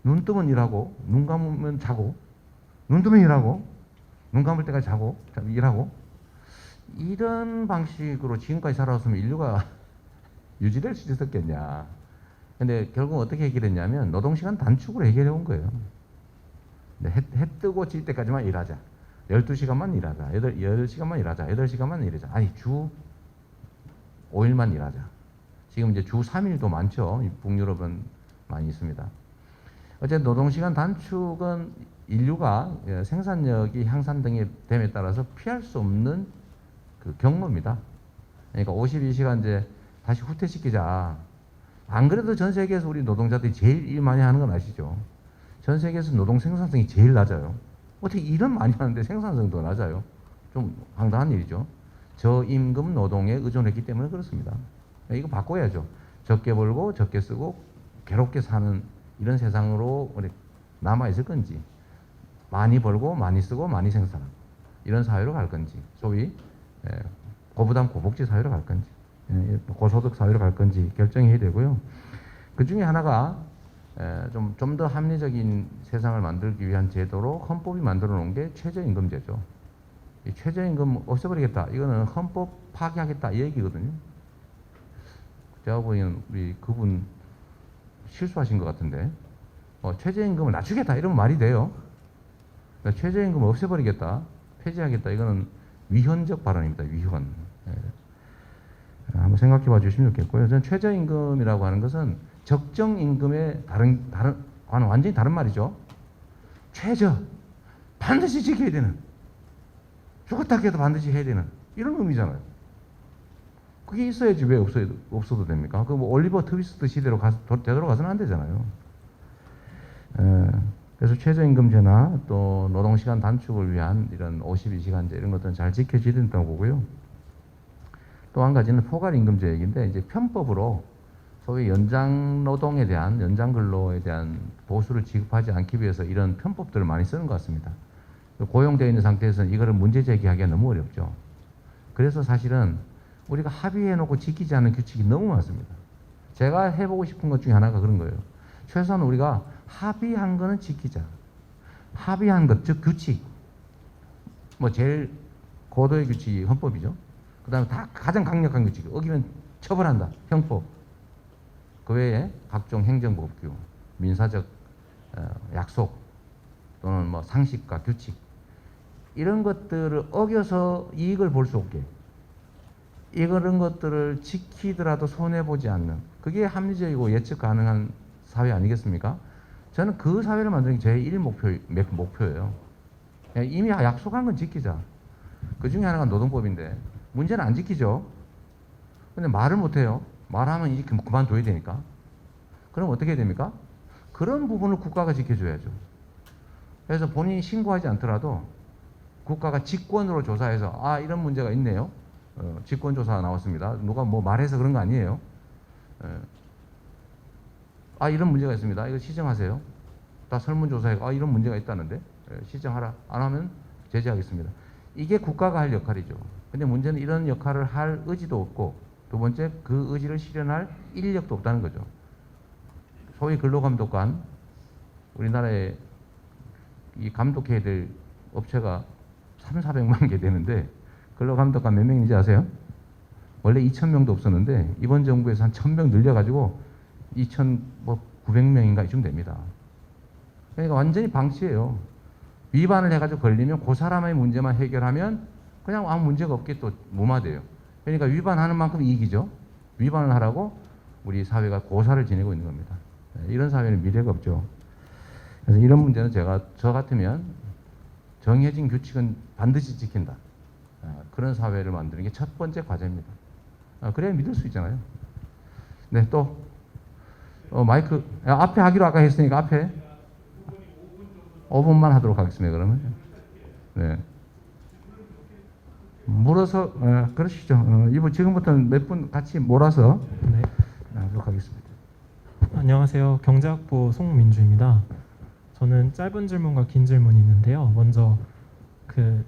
눈 뜨면 일하고 눈 감으면 자고 눈 뜨면 일하고 눈 감을 때까지 자고 일하고 이런 방식으로 지금까지 살아왔으면 인류가 유지될 수 있었겠냐. 근데 결국 어떻게 해결했냐면 노동시간 단축으로 해결해 온 거예요. 해 뜨고 질 때까지만 일하자. 12시간만 일하자. 8시간만 일하자. 8시간만 일하자. 아니, 주 5일만 일하자. 지금 이제 주 3일도 많죠. 북유럽은 많이 있습니다. 어쨌든 노동시간 단축은 인류가 생산력이 향상됨에 따라서 피할 수 없는 그 경로입니다. 그러니까 52시간제 다시 후퇴시키자. 안 그래도 전 세계에서 우리 노동자들이 제일 일 많이 하는 건 아시죠? 전 세계에서 노동 생산성이 제일 낮아요. 어떻게 일은 많이 하는데 생산성도 낮아요? 좀 황당한 일이죠. 저임금 노동에 의존했기 때문에 그렇습니다. 이거 바꿔야죠. 적게 벌고 적게 쓰고 괴롭게 사는 이런 세상으로 우리 남아있을 건지, 많이 벌고 많이 쓰고 많이 생산하고 이런 사회로 갈 건지, 소위 고부담 고복지 사회로 갈 건지, 고소득 사회로 갈 건지 결정해야 되고요. 그 중에 하나가 좀 더 합리적인 세상을 만들기 위한 제도로 헌법이 만들어 놓은 게 최저임금제죠. 이 최저임금 없애버리겠다. 이거는 헌법 파기하겠다 이 얘기거든요. 제가 보기에는 우리 그분 실수하신 것 같은데 최저임금을 낮추겠다 이러면 말이 돼요. 그러니까 최저임금을 없애버리겠다, 폐지하겠다 이거는 위헌적 발언입니다. 위헌. 한번 생각해 봐 주시면 좋겠고요. 저는 최저임금이라고 하는 것은 적정임금의 완전히 다른 말이죠. 최저, 반드시 지켜야 되는, 죽었다 해도 반드시 해야 되는 이런 의미잖아요. 그게 있어야지 왜 없어도 됩니까? 그 뭐 올리버 트위스트 시대로 되도록 가서는 안 되잖아요. 그래서 최저임금제나 또 노동시간 단축을 위한 이런 52시간제 이런 것들은 잘 지켜져야 된다고 보고요. 또 한 가지는 포괄임금제 얘기인데 이제 편법으로 소위 연장 노동에 대한, 연장 근로에 대한 보수를 지급하지 않기 위해서 이런 편법들을 많이 쓰는 것 같습니다. 고용되어 있는 상태에서는 이거를 문제 제기하기가 너무 어렵죠. 그래서 사실은 우리가 합의해놓고 지키지 않는 규칙이 너무 많습니다. 제가 해보고 싶은 것 중에 하나가 그런 거예요. 최소한 우리가 합의한 거는 지키자. 합의한 것, 즉 규칙. 뭐 제일 고도의 규칙이 헌법이죠. 그 다음에 다 가장 강력한 규칙. 어기면 처벌한다. 형법. 그 외에 각종 행정법규, 민사적 약속 또는 뭐 상식과 규칙 이런 것들을 어겨서 이익을 볼 수 없게 이런 것들을 지키더라도 손해보지 않는 그게 합리적이고 예측 가능한 사회 아니겠습니까? 저는 그 사회를 만드는 게 제 1목표예요. 이미 약속한 건 지키자. 그 중에 하나가 노동법인데 문제는 안 지키죠. 근데 말을 못해요. 말하면 이렇게 그만둬야 되니까. 그럼 어떻게 해야 됩니까? 그런 부분을 국가가 지켜줘야죠. 그래서 본인이 신고하지 않더라도 국가가 직권으로 조사해서 아 이런 문제가 있네요. 직권조사가 나왔습니다. 누가 뭐 말해서 그런 거 아니에요. 아 이런 문제가 있습니다. 이거 시정하세요. 다 설문조사해 아 이런 문제가 있다는데 시정하라. 안 하면 제재하겠습니다. 이게 국가가 할 역할이죠. 근데 문제는 이런 역할을 할 의지도 없고 두 번째 그 의지를 실현할 인력도 없다는 거죠. 소위 근로감독관 우리나라에 이 감독해야 될 업체가 300~400만 개 되는데 근로감독관 몇 명인지 아세요? 원래 2,000명도 없었는데 이번 정부에서 한 1,000명 늘려가지고 2,900명인가 이쯤 됩니다. 그러니까 완전히 방치예요. 위반을 해가지고 걸리면 그 사람의 문제만 해결하면 그냥 아무 문제가 없게 또 무마돼요. 그러니까 위반하는 만큼 이익이죠. 위반을 하라고 우리 사회가 고사를 지내고 있는 겁니다. 이런 사회는 미래가 없죠. 그래서 이런 문제는 저 같으면 정해진 규칙은 반드시 지킨다. 그런 사회를 만드는 게 첫 번째 과제입니다. 그래야 믿을 수 있잖아요. 네, 또 마이크 앞에 하기로 아까 했으니까 앞에 5분만 하도록 하겠습니다. 그러면 네. 물어서 그러시죠. 이분 지금부터는 몇 분 같이 몰아서 네. 하도록 하겠습니다. 안녕하세요. 경제학부 송민주입니다. 저는 짧은 질문과 긴 질문이 있는데요. 먼저 그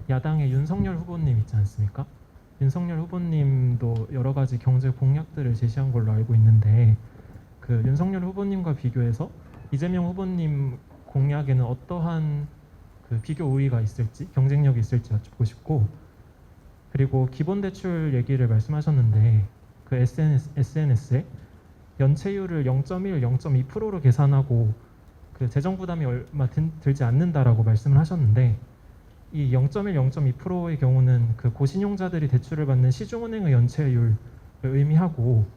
야당의 윤석열 후보님 있지 않습니까? 윤석열 후보님도 여러 가지 경제 공약들을 제시한 걸로 알고 있는데 그 윤석열 후보님과 비교해서 이재명 후보님 공약에는 어떠한 그 비교 우위가 있을지 경쟁력이 있을지 여쭙고 싶고 그리고 기본대출 얘기를 말씀하셨는데 그 SNS에 연체율을 0.1, 0.2%로 계산하고 그 재정 부담이 얼마 들지 않는다라고 말씀을 하셨는데 이 0.1, 0.2%의 경우는 그 고신용자들이 대출을 받는 시중은행의 연체율을 의미하고,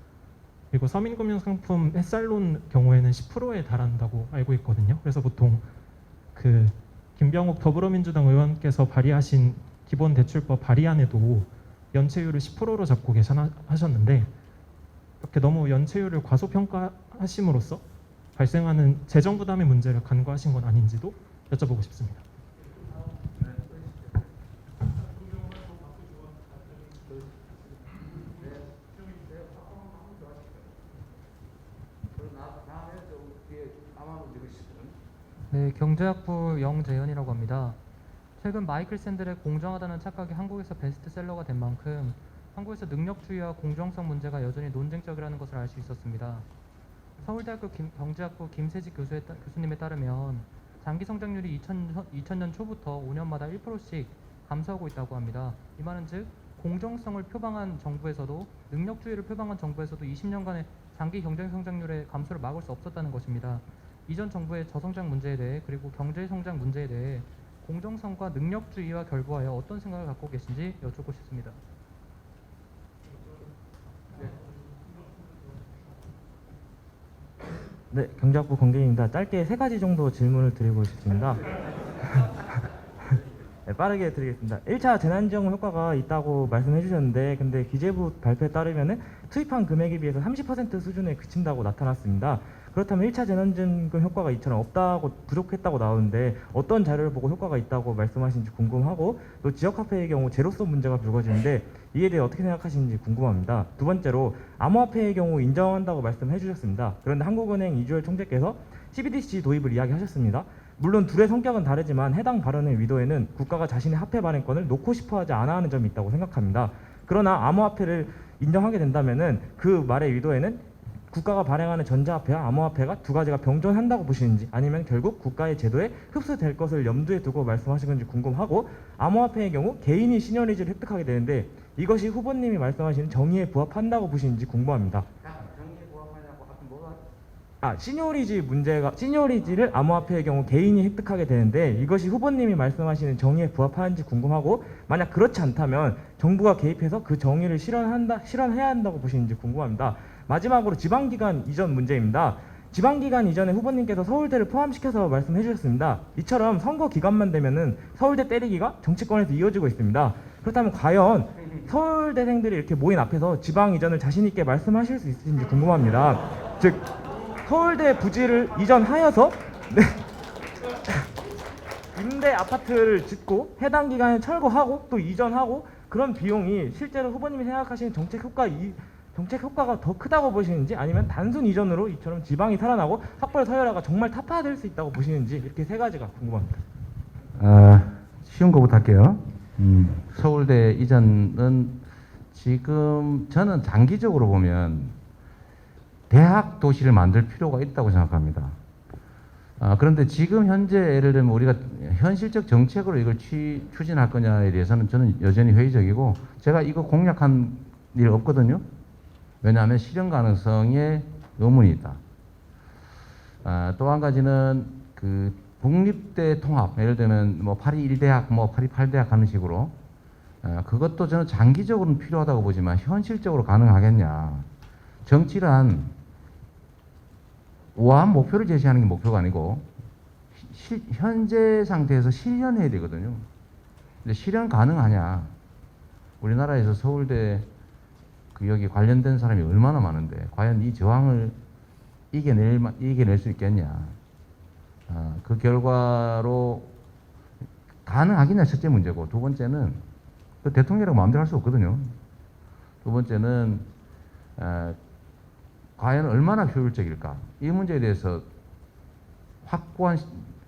그리고 서민금융상품 햇살론 경우에는 10%에 달한다고 알고 있거든요. 그래서 보통 그 김병욱 더불어민주당 의원께서 발의하신 기본대출법 발의안에도 연체율을 10%로 잡고 계산하셨는데, 이렇게 너무 연체율을 과소평가하심으로써 발생하는 재정 부담의 문제를 간과하신 건 아닌지도 여쭤보고 싶습니다. 네, 경제학부 영재현이라고 합니다. 최근 마이클 샌델의 공정하다는 착각이 한국에서 베스트셀러가 된 만큼 한국에서 능력주의와 공정성 문제가 여전히 논쟁적이라는 것을 알 수 있었습니다. 서울대학교 경제학부 김세직 교수님에 따르면 장기 성장률이 2000년 초부터 5년마다 1%씩 감소하고 있다고 합니다. 이 말은 즉 공정성을 표방한 정부에서도 능력주의를 표방한 정부에서도 20년간의 장기 경제 성장률의 감소를 막을 수 없었다는 것입니다. 이전 정부의 저성장 문제에 대해 그리고 경제 성장 문제에 대해 공정성과 능력주의와 결부하여 어떤 생각을 갖고 계신지 여쭙고 싶습니다. 네, 경제학부 권계입니다. 짧게 3가지 정도 질문을 드리고 싶습니다. 네, 빠르게 드리겠습니다. 1차 재난지원금 효과가 있다고 말씀해 주셨는데, 근데 기재부 발표에 따르면은 투입한 금액에 비해서 30% 수준에 그친다고 나타났습니다. 그렇다면 1차 재난지원금 효과가 이처럼 없다고, 부족했다고 나오는데 어떤 자료를 보고 효과가 있다고 말씀하시는지 궁금하고, 또 지역화폐의 경우 제로섬 문제가 불거지는데 이에 대해 어떻게 생각하시는지 궁금합니다. 두 번째로 암호화폐의 경우 인정한다고 말씀해 주셨습니다. 그런데 한국은행 이주열 총재께서 CBDC 도입을 이야기하셨습니다. 물론 둘의 성격은 다르지만 해당 발언의 의도에는 국가가 자신의 화폐 발행권을 놓고 싶어하지 않아 하는 점이 있다고 생각합니다. 그러나 암호화폐를 인정하게 된다면은 그 말의 의도에는 국가가 발행하는 전자화폐와 암호화폐가 두 가지가 병존한다고 보시는지, 아니면 결국 국가의 제도에 흡수될 것을 염두에 두고 말씀하신 건지 궁금하고, 암호화폐의 경우 개인이 시니어리지를 획득하게 되는데 이것이 후보님이 말씀하시는 정의에 부합한다고 보시는지 궁금합니다. 시니어리지를 암호화폐의 경우 개인이 획득하게 되는데 이것이 후보님이 말씀하시는 정의에 부합하는지 궁금하고, 만약 그렇지 않다면 정부가 개입해서 그 정의를 실현해야 한다고 보시는지 궁금합니다. 마지막으로 지방기관 이전 문제입니다. 지방기관 이전에 후보님께서 서울대를 포함시켜서 말씀해 주셨습니다. 이처럼 선거 기간만 되면은 서울대 때리기가 정치권에서 이어지고 있습니다. 그렇다면 과연 서울대생들이 이렇게 모인 앞에서 지방 이전을 자신 있게 말씀하실 수 있으신지 궁금합니다. 즉 서울대 부지를 이전하여서 임대 아파트를 짓고 해당 기간에 철거하고 또 이전하고, 그런 비용이 실제로 후보님이 생각하시는 정책 효과가 더 크다고 보시는지, 아니면 단순 이전으로 이처럼 지방이 살아나고 삭발 서열화가 정말 타파될 수 있다고 보시는지, 이렇게 3가지가 궁금합니다. 쉬운 거부터 할게요. 서울대 이전은 지금 저는 장기적으로 보면 대학 도시를 만들 필요가 있다고 생각합니다. 그런데 지금 현재 예를 들면 우리가 현실적 정책으로 이걸 추진할 거냐에 대해서는 저는 여전히 회의적이고, 제가 이거 공약한 일 없거든요. 왜냐하면 실현 가능성에 의문이 있다. 또 한 가지는 그 국립대 통합, 예를 들면 뭐 파리 1대학, 뭐 파리 8대학 하는 식으로, 그것도 저는 장기적으로는 필요하다고 보지만 현실적으로 가능하겠냐. 정치란 우아한 목표를 제시하는 게 목표가 아니고 현재 상태에서 실현해야 되거든요. 근데 실현 가능하냐? 우리나라에서 서울대 여기 관련된 사람이 얼마나 많은데 과연 이 저항을 이겨낼 수 있겠냐? 그 결과로 가능하겠냐, 첫째 문제고, 두 번째는 그 대통령이라고 마음대로 할 수 없거든요. 두 번째는 과연 얼마나 효율적일까? 이 문제에 대해서 확고한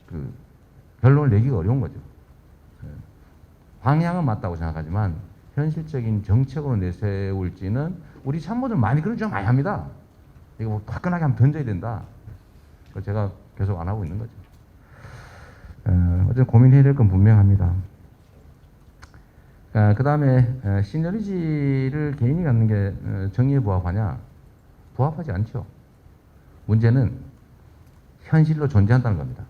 그 결론을 내기가 어려운 거죠. 방향은 맞다고 생각하지만 현실적인 정책으로 내세울지는 우리 참모들 많이 그런 주장 많이 합니다. 이거 뭐 화끈하게 한번 던져야 된다. 그걸 제가 계속 안 하고 있는 거죠. 어쨌든 고민해야 될 건 분명합니다. 그 다음에 시너리지를 개인이 갖는 게 정의에 부합하냐? 부합하지 않죠. 문제는 현실로 존재한다는 겁니다.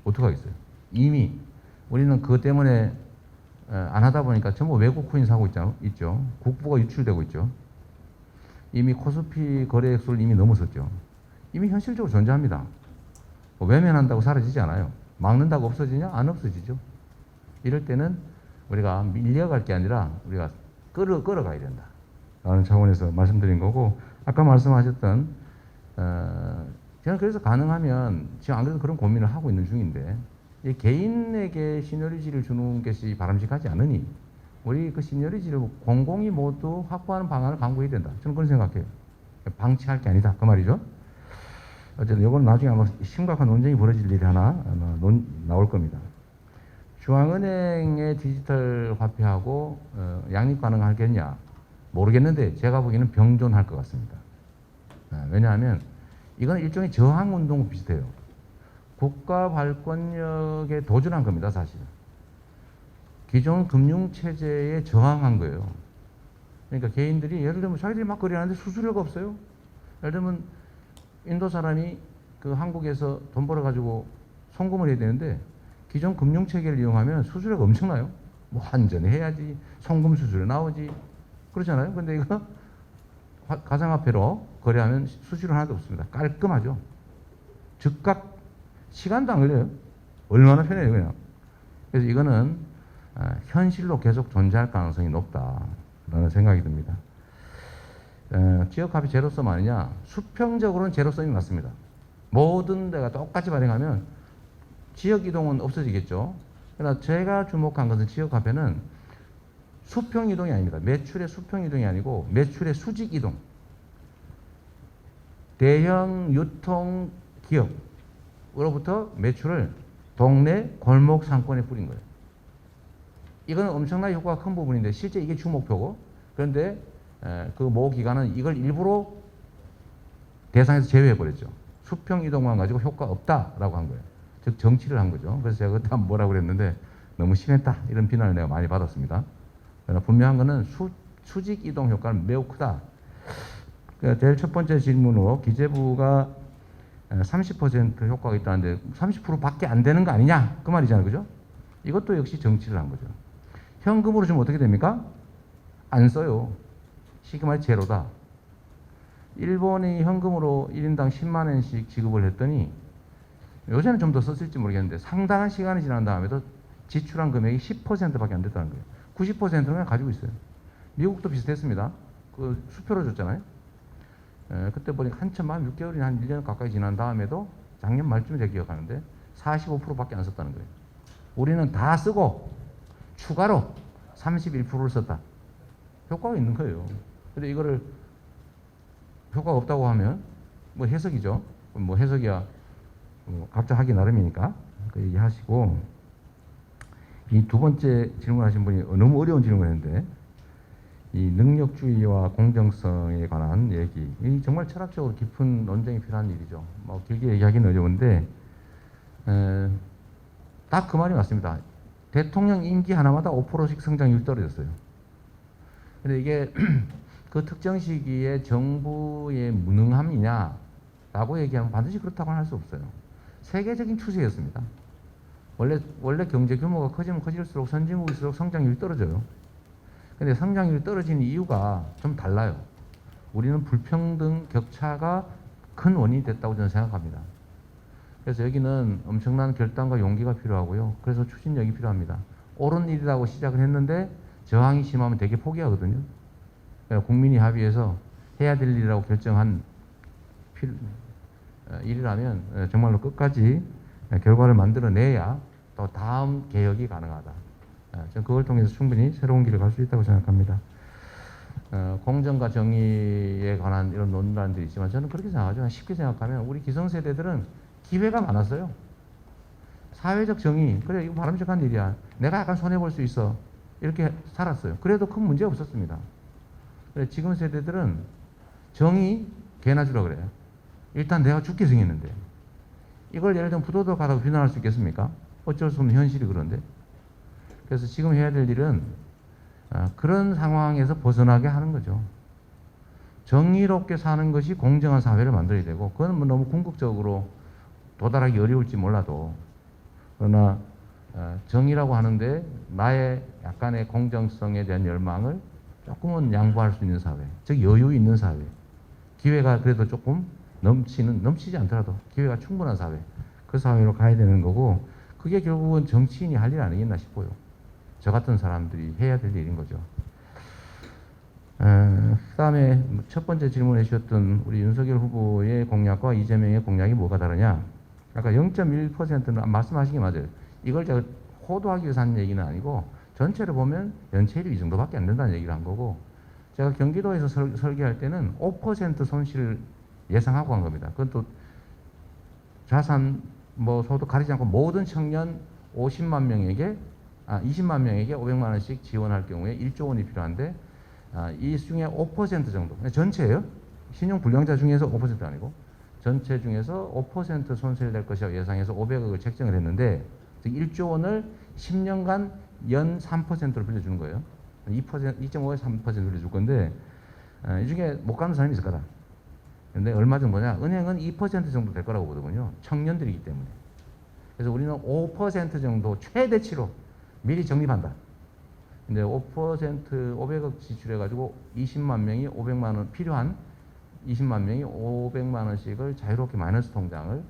어떻게 하겠어요? 이미 우리는 그것 때문에 안 하다 보니까 전부 외국 코인 사고 있죠. 국부가 유출되고 있죠. 이미 코스피 거래액수를 이미 넘어섰죠. 이미 현실적으로 존재합니다. 뭐 외면한다고 사라지지 않아요. 막는다고 없어지냐? 안 없어지죠. 이럴 때는 우리가 밀려갈 게 아니라 우리가 끌어가야 된다 라는 차원에서 말씀드린 거고, 아까 말씀하셨던 저는 그래서 가능하면 지금 안 그래도 그런 고민을 하고 있는 중인데, 이 개인에게 시너리지를 주는 것이 바람직하지 않으니 우리 그 시너리지를 공공이 모두 확보하는 방안을 강구해야 된다. 저는 그런 생각해요. 방치할 게 아니다 그 말이죠. 어쨌든 이건 나중에 아마 심각한 논쟁이 벌어질 일이 하나 아마 나올 겁니다. 중앙은행의 디지털 화폐하고 양립 가능하겠냐 모르겠는데 제가 보기에는 병존할 것 같습니다. 왜냐하면 이건 일종의 저항 운동 비슷해요. 국가 발권력에 도전한 겁니다, 사실. 기존 금융 체제에 저항한 거예요. 그러니까 개인들이 예를 들면 자기들이 막 거래하는데 수수료가 없어요. 예를 들면 인도 사람이 그 한국에서 돈 벌어가지고 송금을 해야 되는데 기존 금융 체계를 이용하면 수수료가 엄청나요. 뭐 환전해야지, 송금 수수료 나오지, 그렇잖아요. 근데 이거 가상화폐로 거래하면 수수료 하나도 없습니다. 깔끔하죠. 즉각 시간도 안 걸려요. 얼마나 편해요, 그냥. 그래서 이거는 현실로 계속 존재할 가능성이 높다라는 생각이 듭니다. 지역화폐 제로섬 아니냐? 수평적으로는 제로섬이 맞습니다. 모든 데가 똑같이 발행하면 지역 이동은 없어지겠죠. 그러나 제가 주목한 것은 지역화폐는 수평 이동이 아닙니다. 매출의 수평 이동이 아니고 매출의 수직 이동. 대형 유통 기업으로부터 매출을 동네 골목 상권에 뿌린 거예요. 이건 엄청나게 효과가 큰 부분인데 실제 이게 주 목표고, 그런데 그 모 기관은 이걸 일부러 대상에서 제외해버렸죠. 수평 이동만 가지고 효과 없다라고 한 거예요. 즉 정치를 한 거죠. 그래서 제가 그때 한번 뭐라고 그랬는데 너무 심했다 이런 비난을 내가 많이 받았습니다. 그러나 분명한 거는 수직 이동 효과는 매우 크다. 제일 첫 번째 질문으로 기재부가 30% 효과가 있다는데 30%밖에 안 되는 거 아니냐 그 말이잖아요, 그죠? 이것도 역시 정치를 한 거죠. 현금으로 주면 어떻게 됩니까? 안 써요. 쉽게 말해 제로다. 일본이 현금으로 1인당 10만 원씩 지급을 했더니 요새는 좀 더 썼을지 모르겠는데 상당한 시간이 지난 다음에도 지출한 금액이 10%밖에 안 됐다는 거예요. 90%는 그냥 가지고 있어요. 미국도 비슷했습니다. 그 수표로 줬잖아요. 그때 보니까 한참 한 6개월이나 한 1년 가까이 지난 다음에도 작년 말쯤에 제가 기억하는데 45%밖에 안 썼다는 거예요. 우리는 다 쓰고 추가로 31%를 썼다. 효과가 있는 거예요. 근데 이거를 효과가 없다고 하면 뭐 해석이죠. 뭐 해석이야 각자 하기 나름이니까 그 얘기하시고, 이 두 번째 질문하신 분이 너무 어려운 질문인데 이 능력주의와 공정성에 관한 얘기, 이 정말 철학적으로 깊은 논쟁이 필요한 일이죠. 뭐 길게 얘기하기는 어려운데 딱 그 말이 맞습니다. 대통령 임기 하나마다 5%씩 성장률이 떨어졌어요. 근데 이게 그 특정 시기에 정부의 무능함이냐라고 얘기하면 반드시 그렇다고는 할 수 없어요. 세계적인 추세였습니다. 원래 경제 규모가 커지면 커질수록 선진국일수록 성장률이 떨어져요. 근데 성장률이 떨어지는 이유가 좀 달라요. 우리는 불평등, 격차가 큰 원인이 됐다고 저는 생각합니다. 그래서 여기는 엄청난 결단과 용기가 필요하고요. 그래서 추진력이 필요합니다. 옳은 일이라고 시작을 했는데 저항이 심하면 되게 포기하거든요. 그러니까 국민이 합의해서 해야 될 일이라고 결정한 일이라면 정말로 끝까지 결과를 만들어내야 또 다음 개혁이 가능하다. 저는 그걸 통해서 충분히 새로운 길을 갈 수 있다고 생각합니다. 공정과 정의에 관한 이런 논란들이 있지만 저는 그렇게 생각하죠. 쉽게 생각하면 우리 기성세대들은 기회가 많았어요. 사회적 정의, 그래 이거 바람직한 일이야. 내가 약간 손해볼 수 있어. 이렇게 살았어요. 그래도 큰 문제 없었습니다. 그래 지금 세대들은 정의 개나 주라 그래요. 일단 내가 죽게 생겼는데 이걸 예를 들면 부도덕하다고 비난할 수 있겠습니까? 어쩔 수 없는 현실이 그런데. 그래서 지금 해야 될 일은 그런 상황에서 벗어나게 하는 거죠. 정의롭게 사는 것이 공정한 사회를 만들어야 되고, 그건 뭐 너무 궁극적으로 도달하기 어려울지 몰라도, 그러나 정의라고 하는데 나의 약간의 공정성에 대한 열망을 조금은 양보할 수 있는 사회, 즉 여유 있는 사회, 기회가 그래도 조금 넘치지 않더라도 기회가 충분한 사회, 그 사회로 가야 되는 거고, 그게 결국은 정치인이 할 일 아니겠나 싶어요. 저 같은 사람들이 해야 될 일인 거죠. 그다음에 첫 번째 질문해 주셨던 우리 윤석열 후보의 공약과 이재명의 공약이 뭐가 다르냐? 아까 0.1%는 말씀하신 게 맞아요. 이걸 제가 호도하기 위해서 하는 얘기는 아니고 전체를 보면 연체율이 이 정도밖에 안 된다는 얘기를 한 거고, 제가 경기도에서 설계할 때는 5% 손실을 예상하고 한 겁니다. 그건 또 자산 소득 가리지 않고 모든 청년 20만 명에게 500만 원씩 지원할 경우에 1조 원이 필요한데, 이 중에 5% 정도, 전체예요. 신용 불량자 중에서 5% 아니고 전체 중에서 5% 손실될 것이라고 예상해서 500억을 책정을 했는데, 즉 1조 원을 10년간 연 3%로 빌려주는 거예요. 2.5에 3% 빌려줄 건데, 이 중에 못 가는 사람이 있을 거다. 근데 얼마 정도냐? 은행은 2% 정도 될 거라고 보거든요. 청년들이기 때문에. 그래서 우리는 5% 정도 최대치로 미리 적립한다. 근데 5% 500억 지출해가지고 20만 명이 500만 원 필요한 20만 명이 500만 원씩을 자유롭게 마이너스 통장을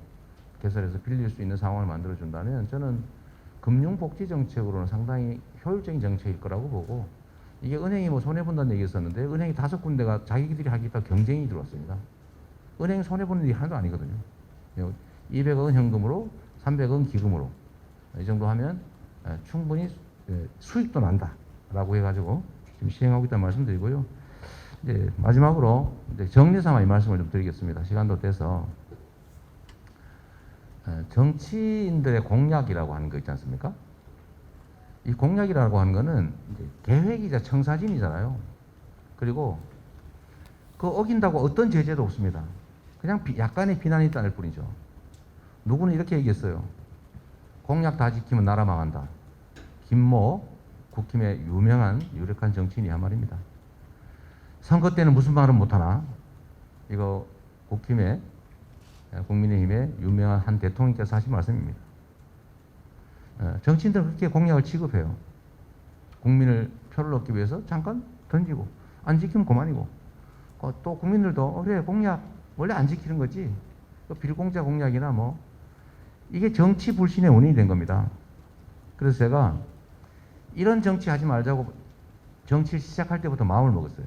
개설해서 빌릴 수 있는 상황을 만들어 준다면, 저는 금융복지 정책으로는 상당히 효율적인 정책일 거라고 보고, 이게 은행이 손해 본다는 얘기 있었는데, 은행이 5군데가 자기들이 하겠다 경쟁이 들어왔습니다. 은행이 손해 보는 일이 하나도 아니거든요. 200억은 현금으로, 300억은 기금으로, 이 정도 하면 충분히 수익도 난다라고 해가지고 지금 시행하고 있다는 말씀드리고요. 이제 마지막으로 이제 정리삼아 이 말씀을 좀 드리겠습니다. 시간도 돼서. 정치인들의 공약이라고 하는 거 있지 않습니까? 이 공약이라고 하는 거는 이제 계획이자 청사진이잖아요. 그리고 그 어긴다고 어떤 제재도 없습니다. 그냥 약간의 비난이 있다는 뿐이죠. 누구는 이렇게 얘기했어요. 공약 다 지키면 나라 망한다. 김모 국힘의 유명한 유력한 정치인이 한 말입니다. 선거 때는 무슨 말은 못하나? 이거 국힘의 국민의힘의 유명한 한 대통령께서 하신 말씀입니다. 정치인들은 그렇게 공약을 취급해요. 국민을 표를 얻기 위해서 잠깐 던지고 안 지키면 그만이고, 또 국민들도 그래 공약 원래 안 지키는 거지, 빌공짜 공약이나 이게 정치 불신의 원인이 된 겁니다. 그래서 제가 이런 정치 하지 말자고 정치를 시작할 때부터 마음을 먹었어요.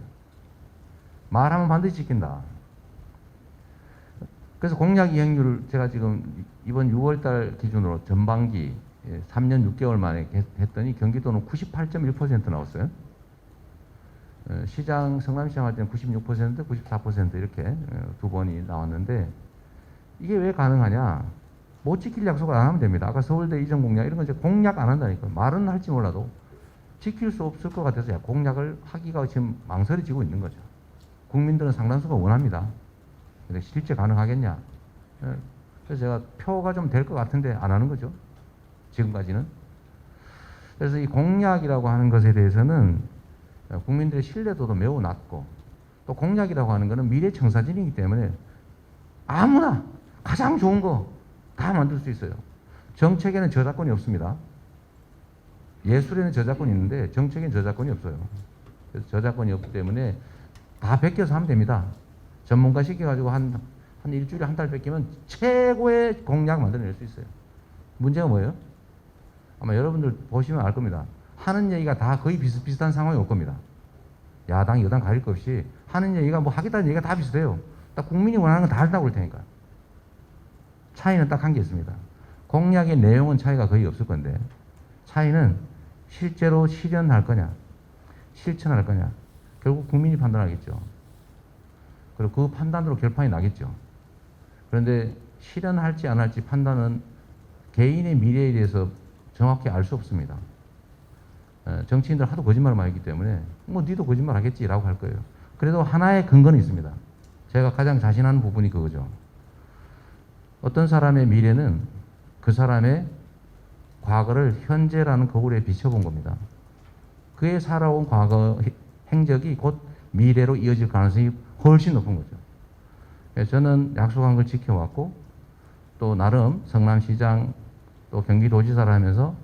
말하면 반드시 지킨다. 그래서 공약 이행률을 제가 지금 이번 6월달 기준으로 전반기 3년 6개월 만에 했더니 경기도는 98.1% 나왔어요. 성남시장 할 때는 96%, 94% 이렇게 두 번이 나왔는데, 이게 왜 가능하냐? 못 지킬 약속을 안 하면 됩니다. 아까 서울대 이전 공약 이런 건 이제 공약 안 한다니까요. 말은 할지 몰라도 지킬 수 없을 것 같아서 공약을 하기가 지금 망설여지고 있는 거죠. 국민들은 상당수가 원합니다. 근데 실제 가능하겠냐? 그래서 제가 표가 좀 될 것 같은데 안 하는 거죠. 지금까지는. 그래서 이 공약이라고 하는 것에 대해서는 국민들의 신뢰도도 매우 낮고, 또 공약이라고 하는 것은 미래 청사진이기 때문에 아무나 가장 좋은 거 다 만들 수 있어요. 정책에는 저작권이 없습니다. 예술에는 저작권이 있는데 정책에는 저작권이 없어요. 그래서 저작권이 없기 때문에 다 베껴서 하면 됩니다. 전문가 시켜가지고 한 일주일에 한 달 뺏기면 최고의 공약 만들어낼 수 있어요. 문제가 뭐예요? 아마 여러분들 보시면 알 겁니다. 하는 얘기가 다 거의 비슷비슷한 상황이 올 겁니다. 야당, 여당 가릴 것 없이 하는 얘기가 하겠다는 얘기가 다 비슷해요. 딱 국민이 원하는 건 다 한다고 그럴 테니까. 차이는 딱 한 게 있습니다. 공약의 내용은 차이가 거의 없을 건데, 차이는 실제로 실현할 거냐, 실천할 거냐, 결국 국민이 판단하겠죠. 그리고 그 판단으로 결판이 나겠죠. 그런데 실현할지 안 할지 판단은 개인의 미래에 대해서 정확히 알 수 없습니다. 정치인들 하도 거짓말을 많이 했기 때문에 니도 거짓말 하겠지라고 할 거예요. 그래도 하나의 근거는 있습니다. 제가 가장 자신하는 부분이 그거죠. 어떤 사람의 미래는 그 사람의 과거를 현재라는 거울에 비춰본 겁니다. 그의 살아온 과거 행적이 곧 미래로 이어질 가능성이 훨씬 높은 거죠. 그래서 저는 약속한 걸 지켜왔고, 또 나름 성남시장 또 경기도지사를 하면서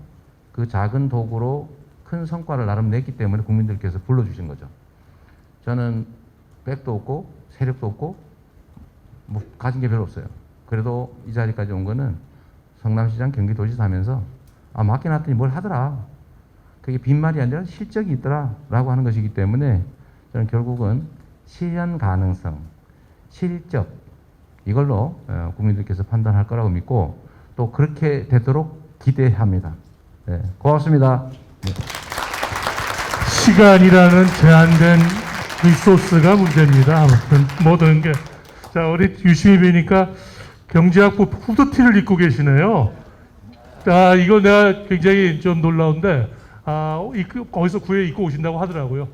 그 작은 도구로 큰 성과를 나름 냈기 때문에 국민들께서 불러주신 거죠. 저는 백도 없고 세력도 없고 뭐 가진 게 별로 없어요. 그래도 이 자리까지 온 거는 성남시장 경기도지사 하면서 맡겨놨더니 뭘 하더라. 그게 빈말이 아니라 실적이 있더라 라고 하는 것이기 때문에 저는 결국은 실현 가능성, 실적 이걸로 국민들께서 판단할 거라고 믿고 또 그렇게 되도록 기대합니다. 네, 고맙습니다. 네. 시간이라는 제한된 리소스가 문제입니다. 아무튼 모든 게. 자, 우리 유심히 보니까 경제학부 후드티를 입고 계시네요. 이거 내가 굉장히 좀 놀라운데, 거기서 구해 입고 오신다고 하더라고요.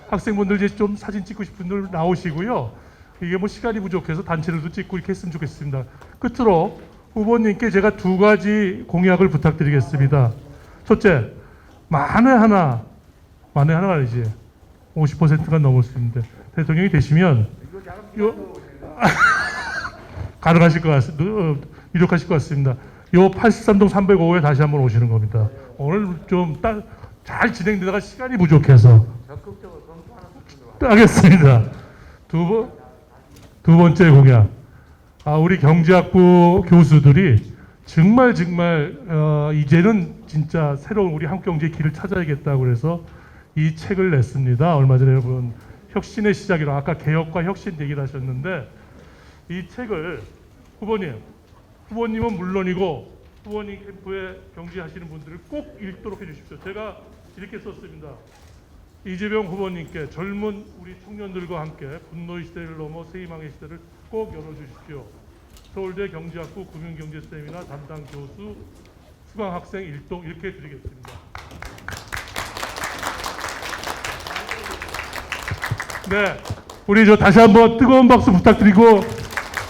학생분들 이제 좀 사진 찍고 싶은 분들 나오시고요. 이게 뭐 시간이 부족해서 단체로도 찍고 이렇게 했으면 좋겠습니다. 끝으로 후보님께 제가 두 가지 공약을 부탁드리겠습니다. 첫째, 만에 하나 말이지. 50%가 넘을 수 있는데 대통령이 되시면 가능하실 것 같습니다. 유력하실 것 같습니다. 요 83동 305에 다시 한번 오시는 겁니다. 오늘 좀 잘 진행되다가 시간이 부족해서 적극적으로 검토하는 하겠습니다. 두 번째 공약. 우리 경제학부 교수들이 정말 이제는 진짜 새로운 우리 한국경제의 길을 찾아야겠다고 그래서 이 책을 냈습니다. 얼마 전에 여러분 혁신의 시작이라 아까 개혁과 혁신 얘기를 하셨는데 이 책을 후보님은 물론이고 후보님 캠프에 경제하시는 분들을 꼭 읽도록 해주십시오. 제가 이렇게 썼습니다. 이재명 후보님께 젊은 우리 청년들과 함께 분노의 시대를 넘어 새 희망의 시대를 꼭 열어주십시오. 서울대 경제학부 금융경제세미나 담당 교수 수강학생 1동 이렇게 드리겠습니다. 네, 우리 다시 한번 뜨거운 박수 부탁드리고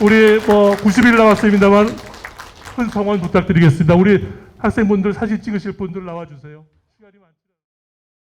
우리 90일 남았습니다만 큰 성원 부탁드리겠습니다. 우리 학생분들 사진 찍으실 분들 나와주세요. 시간이 많죠.